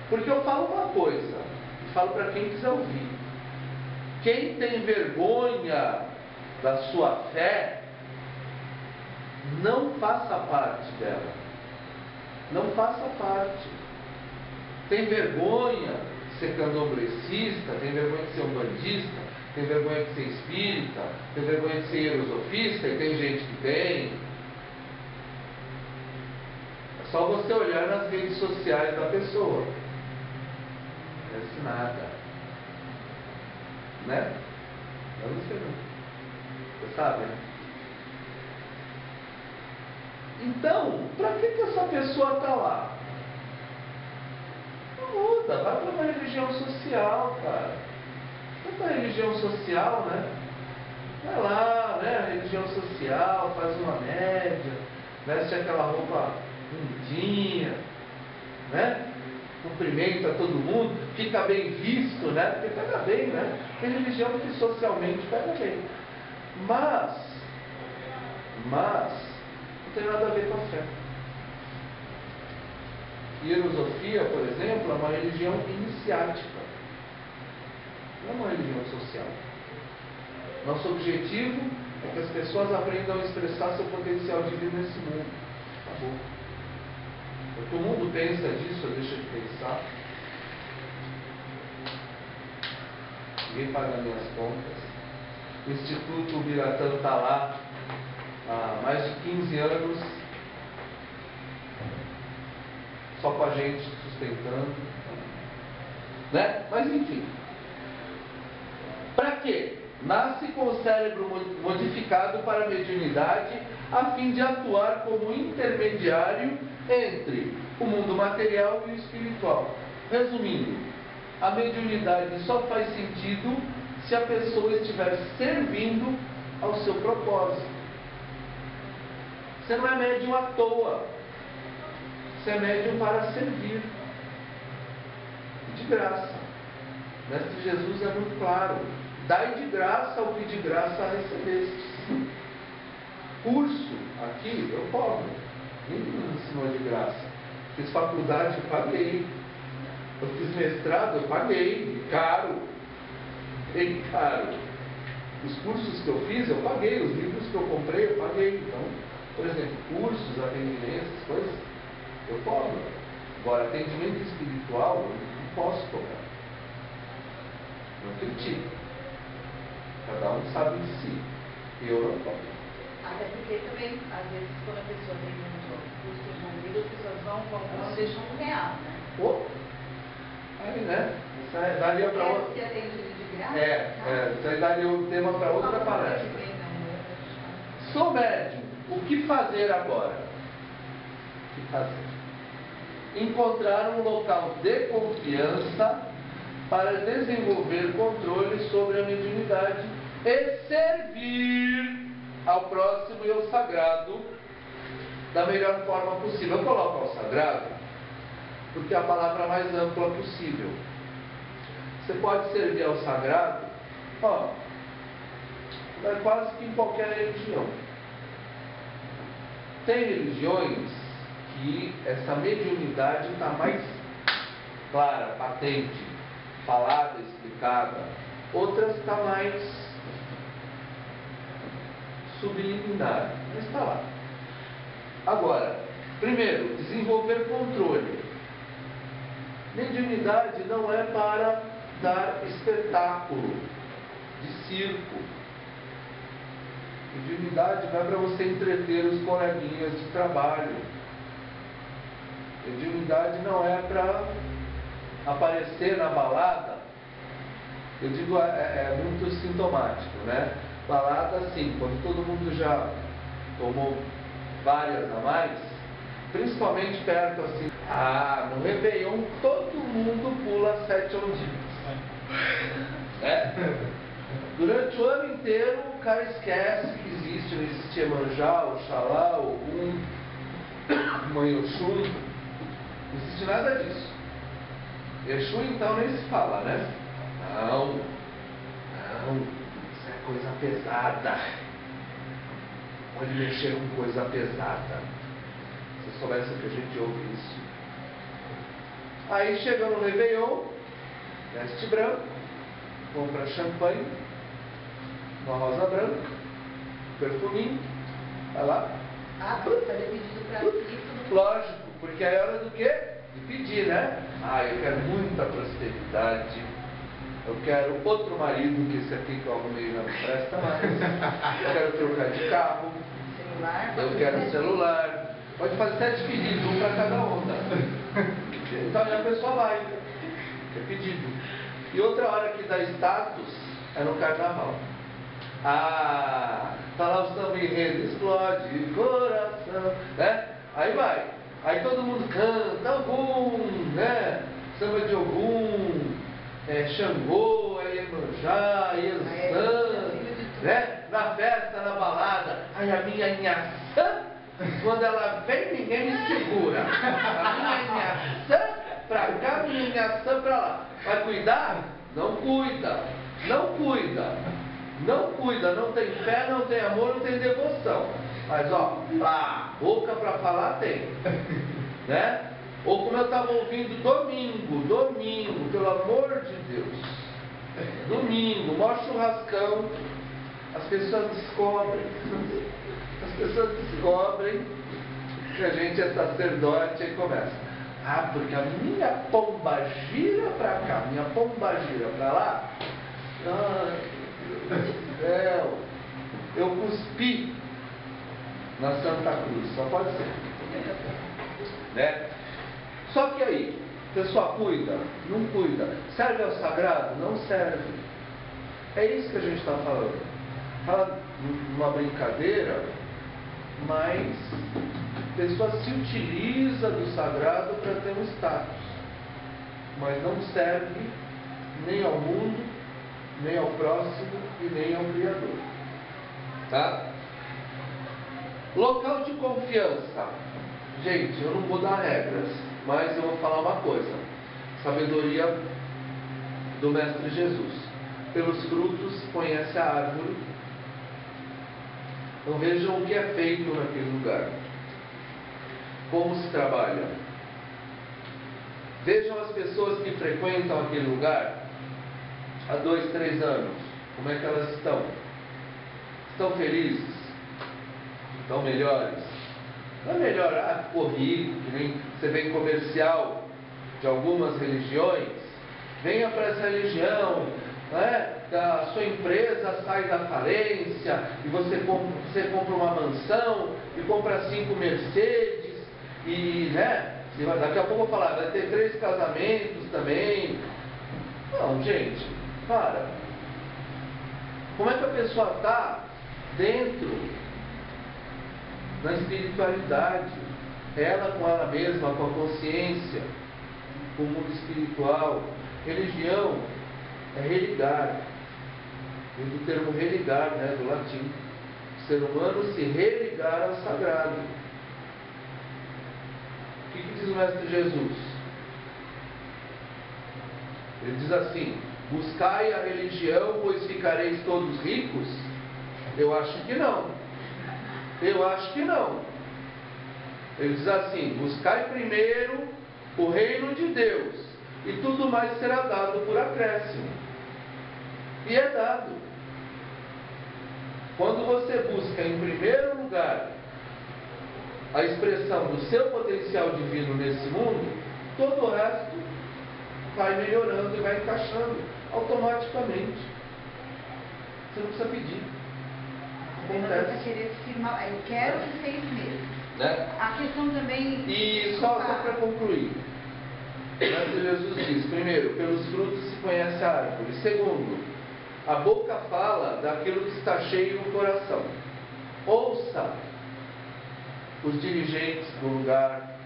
Porque eu falo uma coisa, e falo para quem quiser ouvir. Quem tem vergonha da sua fé, não faça parte dela. Não faça parte. Tem vergonha de ser candomblessista, tem vergonha de ser umbandista, tem vergonha de ser espírita, tem vergonha de ser hierosofista, e tem gente que tem. É só você olhar nas redes sociais da pessoa. Não parece nada. Né? Eu não sei não. Você sabe, né? Então, para que essa pessoa está lá? Não muda, vai para uma religião social, cara. Vai para a religião social, né? Vai lá, né? Religião social, faz uma média, veste aquela roupa lindinha, né? Cumprimenta todo mundo, fica bem visto, né? Porque pega bem, né? Tem religião que socialmente pega bem. Mas não tem nada a ver com a fé. Hierosofia, por exemplo, é uma religião iniciática. Não é uma religião social. Nosso objetivo é que as pessoas aprendam a expressar seu potencial divino nesse mundo. Acabou. O que o mundo pensa disso, ou deixa de pensar. Ninguém paga minhas contas. O Instituto Biratã está lá há mais de 15 anos, só com a gente sustentando, né? Mas enfim, para quê? Nasce com o cérebro modificado para a mediunidade, a fim de atuar como intermediário entre o mundo material e o espiritual. Resumindo, a mediunidade só faz sentido se a pessoa estiver servindo ao seu propósito. Você não é médium à toa. Você é médium para servir. De graça. O Mestre Jesus é muito claro. Dai de graça o que de graça recebestes. Curso, aqui, eu cobro. Ninguém me ensinou de graça. Fiz faculdade, eu paguei. Eu fiz mestrado, eu paguei. Caro. Bem caro. Os cursos que eu fiz, eu paguei. Os livros que eu comprei, eu paguei. Então, por exemplo, cursos, atendimentos, coisas, eu cobro. Agora, atendimento espiritual, eu não posso cobrar. Não critico. Cada um sabe de si. Eu não cobro. Até porque também, às vezes, quando a pessoa tem muito custo envolvido, as pessoas não deixam um real, né? Pô, aí, né? Isso aí daria para outra. Se atende de graça? Isso aí daria o tema para outra palestra. Sou médium. O que fazer agora? O que fazer? Encontrar um local de confiança para desenvolver controle sobre a mediunidade e servir ao próximo e ao sagrado da melhor forma possível. Eu coloco ao sagrado porque é a palavra mais ampla possível. Você pode servir ao sagrado, quase que em qualquer religião. Tem religiões que essa mediunidade está mais clara, patente, falada, explicada. Outras está mais subliminar, mas está lá. Agora, primeiro, desenvolver controle. Mediunidade não é para dar espetáculo de circo. Mediunidade não é para você entreter os coleguinhas de trabalho. Mediunidade não é para aparecer na balada. Eu digo, é muito sintomático, né? Balada assim, quando todo mundo já tomou várias a mais, principalmente perto assim, no Réveillon todo mundo pula 7 ondinhas. Durante o ano inteiro o cara esquece que existe, não existe Iemanjá, Oxalá, Ogum, Mãe Oxum, não existe nada disso. Exu então nem se fala, né? Não, isso é coisa pesada. Pode mexer com coisa pesada. Se soubesse que a gente ouve isso. Aí chega no Réveillon, veste branco, compra champanhe, uma rosa branca, perfuminho, vai lá. Fazer pedido para si, tudo. Lógico, porque aí é hora do quê? De pedir, né? Eu quero muita prosperidade. Eu quero outro marido, que esse aqui que eu arrumei não presta mais. Eu quero trocar de carro. Celular. Eu quero celular. Pode fazer 7 pedidos, um para cada onda. Então aí a pessoa vai. É pedido. E outra hora que dá status é no carnaval. Tá lá o samba enredo, explode, coração, né? Aí vai. Aí todo mundo canta, Ogum, né? Samba de Ogum, Xangô, Iemanjá, Iançã, né? Na festa, na balada. Aí a minha Inhaçã, quando ela vem, ninguém me segura. A minha Inhaçã pra cá, minha Inhaçã pra lá. Vai cuidar? Não cuida. Não cuida. Não cuida, não tem fé, não tem amor, não tem devoção. Mas boca para falar tem, né? Ou como eu estava ouvindo domingo, pelo amor de Deus, domingo, maior churrascão, as pessoas descobrem que a gente é sacerdote e começa. Porque a minha pomba gira para cá, minha pomba gira para lá. Meu Deus do céu, eu cuspi na Santa Cruz, só pode ser, né? Só que aí, a pessoa cuida, não cuida, serve ao sagrado? Não serve. É isso que a gente está falando. Fala uma brincadeira, mas a pessoa se utiliza do sagrado para ter um status, mas não serve nem ao mundo, nem ao próximo e nem ao Criador. Tá? Local de confiança. Gente, eu não vou dar regras, mas eu vou falar uma coisa. Sabedoria do Mestre Jesus. Pelos frutos conhece a árvore. Então vejam o que é feito naquele lugar. Como se trabalha. Vejam as pessoas que frequentam aquele lugar há 2, 3 anos. Como é que elas estão? Estão felizes? Estão melhores? Não é melhor, ficou rico, que nem você vê em comercial de algumas religiões. Venha para essa religião, né? A sua empresa sai da falência e você compra uma mansão e compra 5 Mercedes e, né? Daqui a pouco eu vou falar, vai ter 3 casamentos também. Não, gente, para. Como é que a pessoa está dentro na espiritualidade? Ela com ela mesma, com a consciência, com o mundo espiritual. Religião é religar. Vem do termo religar, né, do latim. O ser humano se religar ao sagrado. O que diz o Mestre Jesus? Ele diz assim: buscai a religião, pois ficareis todos ricos? Eu acho que não. Eu acho que não. Ele diz assim: buscai primeiro o reino de Deus, e tudo mais será dado por acréscimo. E é dado. Quando você busca em primeiro lugar a expressão do seu potencial divino nesse mundo, todo o resto vai melhorando e vai encaixando automaticamente. Você não precisa pedir. Acontece. Você querer firmar, eu quero em 6 meses. Né? A questão também... E só para concluir, Jesus diz, primeiro, pelos frutos se conhece a árvore. Segundo, a boca fala daquilo que está cheio no coração. Ouça os dirigentes do lugar,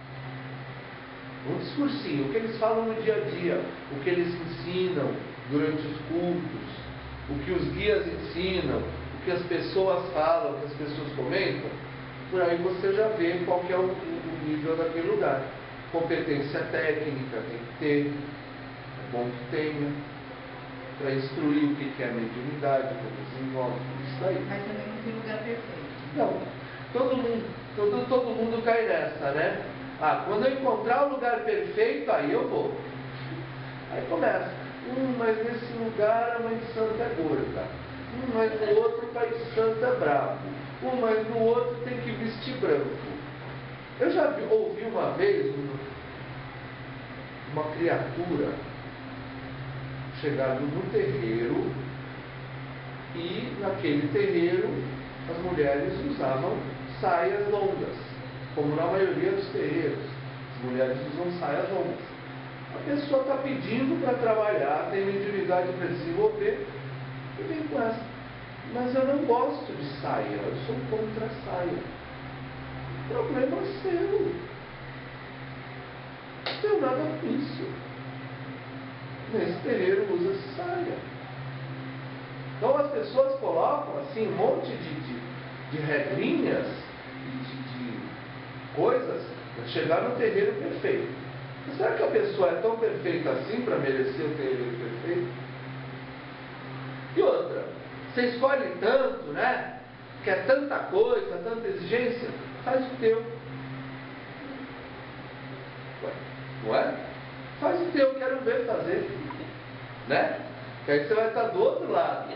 um discursinho, o que eles falam no dia a dia, o que eles ensinam durante os cultos, o que os guias ensinam, o que as pessoas falam, o que as pessoas comentam. Por aí você já vê qual que é o nível daquele lugar. Competência técnica tem que ter, é bom que tenha, para instruir o que é mediunidade, como desenvolve, isso daí. Mas também não tem lugar perfeito. Não, todo mundo cai nessa, né? Quando eu encontrar o lugar perfeito, aí eu vou. Aí começa, mas nesse lugar a mãe de santo é gorda, mas no outro o pai de santo é bravo, mas no outro tem que vestir branco. Eu já ouvi uma vez uma criatura chegando no terreiro, e naquele terreiro as mulheres usavam saias longas, como na maioria dos terreiros. As mulheres usam saias longas. A pessoa está pedindo para trabalhar, tem mediunidade para desenvolver, e vem com essa: mas eu não gosto de saia, eu sou contra a saia. O problema é seu. Não tem nada com isso. Nesse terreiro usa saia. Então as pessoas colocam assim um monte de regrinhas, de coisas, para chegar no terreiro perfeito. Mas será que a pessoa é tão perfeita assim para merecer o terreiro perfeito? E outra, você escolhe tanto, né? Quer tanta coisa, tanta exigência, faz o teu. Ué, não é? Faz o teu, quero ver fazer. Né? Que aí você vai estar do outro lado.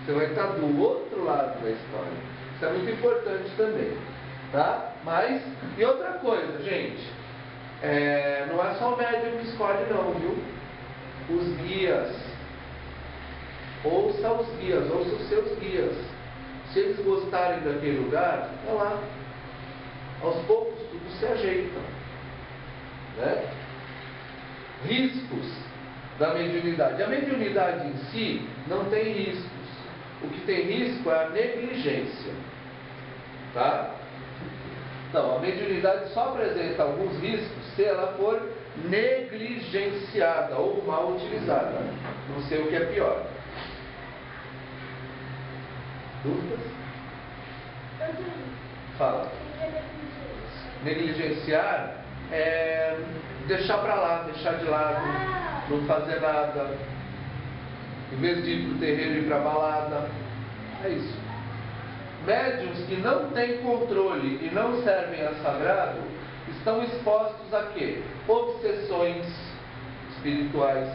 Você vai estar do outro lado da história. Isso é muito importante também. Tá? Mas, e outra coisa, gente. Não é só o médium que escolhe não, viu? Os guias. Ouça os guias, ouça os seus guias. Se eles gostarem daquele lugar, vai lá. Aos poucos tudo se ajeita. Né? Riscos da mediunidade. A mediunidade em si não tem riscos. O que tem risco é a negligência. Tá? Então, a mediunidade só apresenta alguns riscos se ela for negligenciada ou mal utilizada. Não sei o que é pior. Dúvidas? Fala. Negligenciar é deixar para lá, deixar de lado. não fazer nada, em vez de ir para o terreiro e ir para a balada. É isso. Médiuns que não têm controle e não servem a sagrado estão expostos a quê? Obsessões espirituais.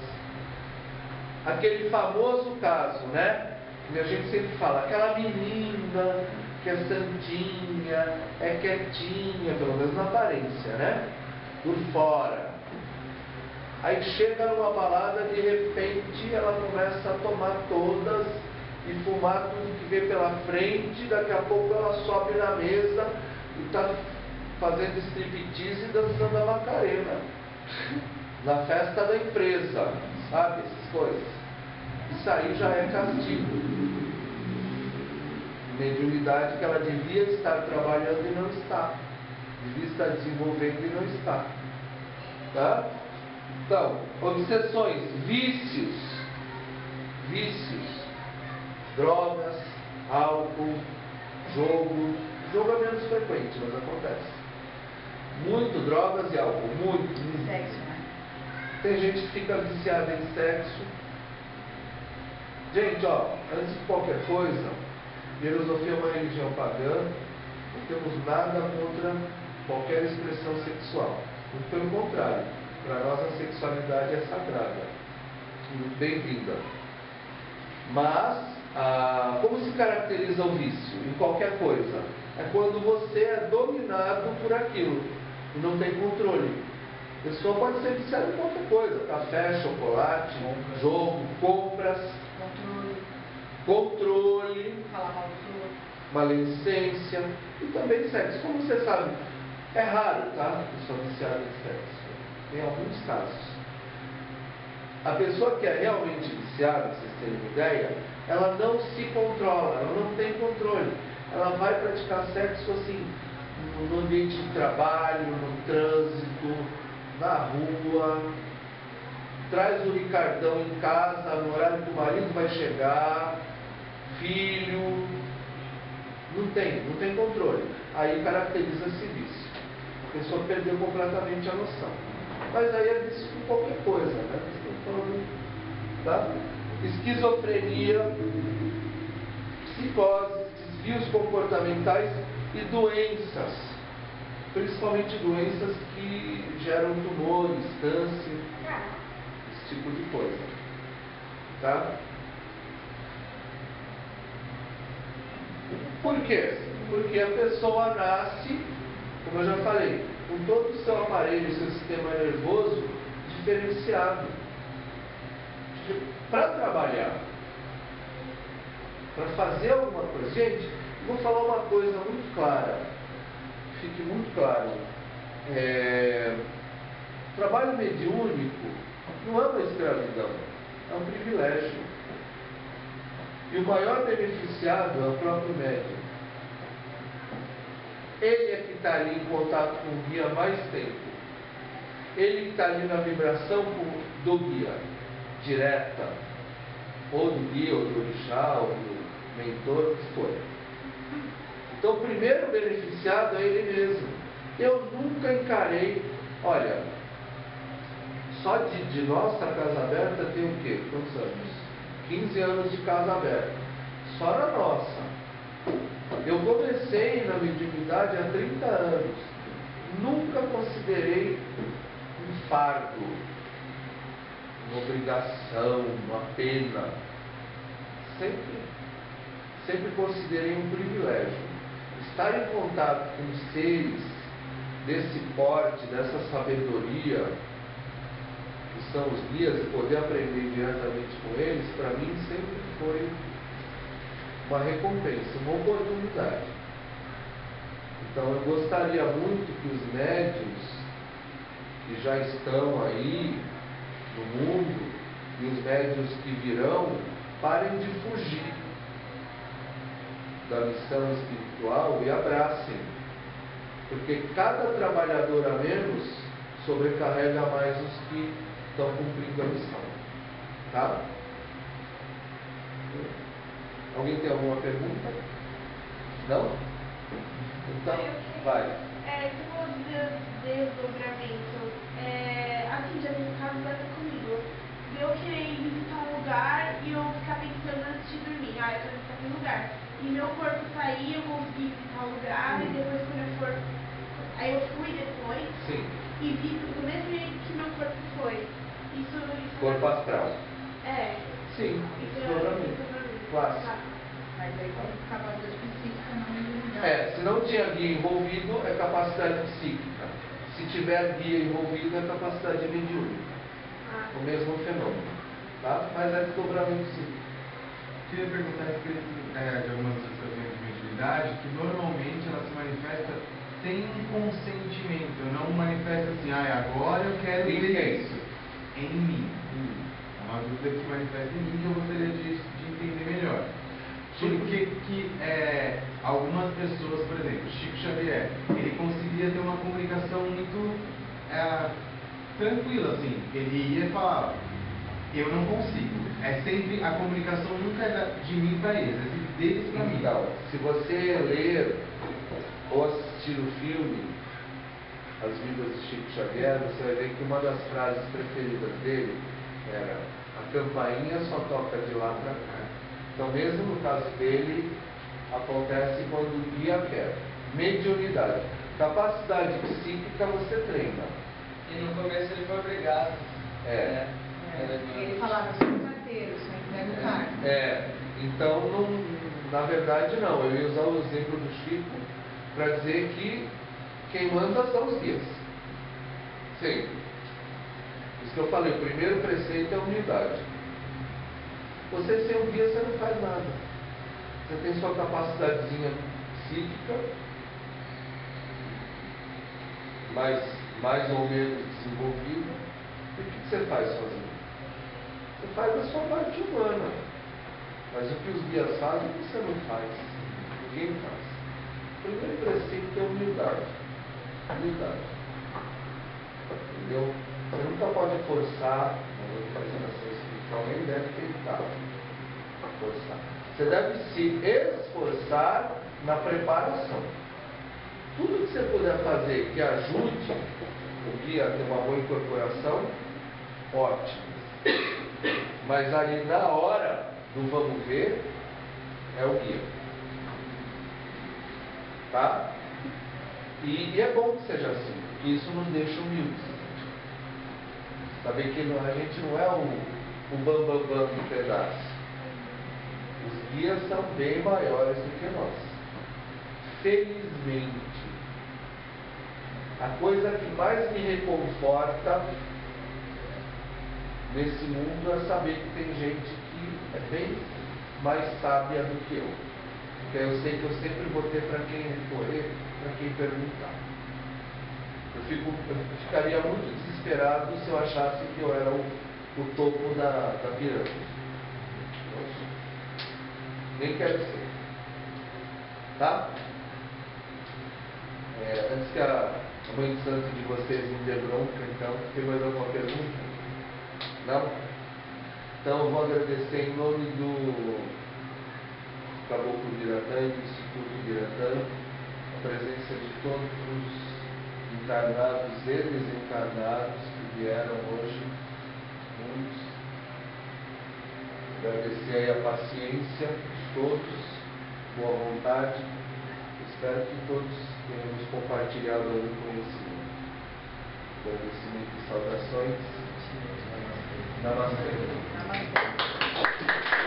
Aquele famoso caso, né? Que a gente sempre fala, aquela menina que é santinha, é quietinha, pelo menos na aparência, né? Por fora. Aí chega numa balada, de repente ela começa a tomar todas e fumar tudo que vê pela frente, daqui a pouco ela sobe na mesa e está fazendo striptease e dançando a Macarena na festa da empresa, sabe, essas coisas. Isso aí já é castigo. Mediunidade que ela devia estar trabalhando e não está, devia estar desenvolvendo e não está, tá? Então, obsessões, vícios, drogas, álcool, jogo é menos frequente, mas acontece. Muito drogas e álcool, muito. Sexo, né? Tem gente que fica viciada em sexo. Gente, ó, antes de qualquer coisa, filosofia é uma religião pagã, não temos nada contra qualquer expressão sexual. Muito pelo contrário, para nós a sexualidade é sagrada, muito bem-vinda. Mas, como se caracteriza o vício em qualquer coisa? É quando você é dominado por aquilo e não tem controle. A pessoa pode ser viciada em qualquer coisa: café, chocolate, jogo, compras, controle, Falar mal dos outros. maledicência e também sexo. Como você sabe, é raro, tá? Pessoa viciada em sexo. Em alguns casos. A pessoa que é realmente viciada, pra vocês terem uma ideia, ela não se controla, ela não tem controle. Ela vai praticar sexo assim, no ambiente de trabalho, no trânsito, na rua, traz o Ricardão em casa, no horário que o marido vai chegar, filho, não tem controle. Aí caracteriza esse vício. A pessoa perdeu completamente a noção. Mas aí é vício com qualquer coisa, né? Tá? Esquizofrenia, psicoses, desvios comportamentais e doenças, principalmente doenças que geram tumores, câncer, esse tipo de coisa, tá? Por quê? Porque a pessoa nasce, como eu já falei, com todo o seu aparelho, seu sistema nervoso diferenciado. Para trabalhar, para fazer alguma coisa. Gente, vou falar uma coisa muito clara, fique muito claro. Trabalho mediúnico não é uma escravidão, é um privilégio. E o maior beneficiado é o próprio médium. Ele é que está ali em contato com o guia há mais tempo. Ele que está ali na vibração do guia, direta, ou do guia, ou do orixá, ou do mentor, o que for. Então o primeiro beneficiado é ele mesmo. Eu nunca encarei, olha, só de nossa casa aberta tem o quê? Quantos anos? 15 anos de casa aberta. Só na nossa. Eu comecei na mediunidade há 30 anos. Nunca considerei um fardo, uma obrigação, uma pena. Sempre considerei um privilégio. Estar em contato com seres desse porte, dessa sabedoria, que são os guias, e poder aprender diretamente com eles, para mim sempre foi uma recompensa, uma oportunidade. Então eu gostaria muito que os médiuns que já estão aí no mundo e os médiuns que virão parem de fugir da missão espiritual e abracem, porque cada trabalhador a menos sobrecarrega mais os que estão cumprindo a missão, tá? Alguém tem alguma pergunta? Não? Então, vai. Você falou de desdobramento. Assim, já tem casos até comigo. de eu querer ir visitar um lugar e eu ficar pensando antes de dormir, eu quero visitar aquele lugar. E meu corpo sair, eu consegui visitar o lugar, e depois quando eu for. Aí eu fui depois Sim. e vi do mesmo jeito que meu corpo foi. Isso Corpo astral. É. Sim, Isso isso pra mim. isso pra mim. Clássico. Tá. Mas aí como capacidade psíquica não mediunidade. Se não tinha guia envolvido, é capacidade psíquica. Se tiver guia envolvido, é capacidade mediúnica. O mesmo fenômeno. Tá? Mas é desdobramento psíquico. Queria perguntar a respeito de algumas manifestações de mediunidade, que normalmente ela se manifesta sem um consentimento, não manifesta assim, agora eu quero Em ver quem? isso. Em mim. É uma dúvida que se manifesta em mim que eu gostaria de entender melhor. Por que algumas pessoas, por exemplo, Chico Xavier, ele conseguiria ter uma comunicação muito tranquila, assim. Ele ia e falava, eu não consigo. É sempre, a comunicação nunca é de mim para eles, é sempre deles para mim. Então, se você ler ou assistir o filme As Vidas de Chico Xavier, você vai ver que uma das frases preferidas dele era: a campainha só toca de lá para cá. Então, mesmo no caso dele, acontece quando o guia quer. Mediunidade. Capacidade psíquica você treina. E no começo ele foi obrigado. Ele falava, sou carteiro, só entrega o cargo. Então, na verdade não. Eu ia usar o exemplo do Chico para dizer que quem manda são os guias. Sim. Isso que eu falei, o primeiro preceito é a humildade. Você sem um guia, você não faz nada. Você tem sua capacidadezinha psíquica, mais ou menos desenvolvida. E o que você faz sozinho? Você faz a sua parte humana. Mas o que os guias fazem, você não faz. Ninguém faz. O primeiro preceito é humildade. Humildade. Entendeu? Você nunca pode forçar uma manifestação espiritual, nem deve tentar forçar. Você deve se esforçar na preparação. Tudo que você puder fazer que ajude o guia a ter uma boa incorporação, ótimo. Mas ali na hora do vamos ver, é o guia. Tá? E é bom que seja assim, porque isso nos deixa humildes. Saber que a gente não é o bambambam do pedaço. Os guias são bem maiores do que nós. Felizmente. A coisa que mais me reconforta nesse mundo é saber que tem gente que é bem mais sábia do que eu. Porque eu sei que eu sempre vou ter para quem recorrer, para quem perguntar. Eu ficaria muito desesperado se eu achasse que eu era o topo da pirâmide. Nem quero ser. Tá? Antes que a mãe de santo de vocês me dê bronca, então, tem mais alguma pergunta? Não? Então eu vou agradecer em nome do Caboclo Biratã e do Instituto Biratã a presença de todos os encarnados e desencarnados que vieram hoje, muitos. Agradecer aí a paciência de todos, boa vontade. Espero que todos tenhamos compartilhado algum conhecimento. Agradecimento e saudações. Namastê. Namastê.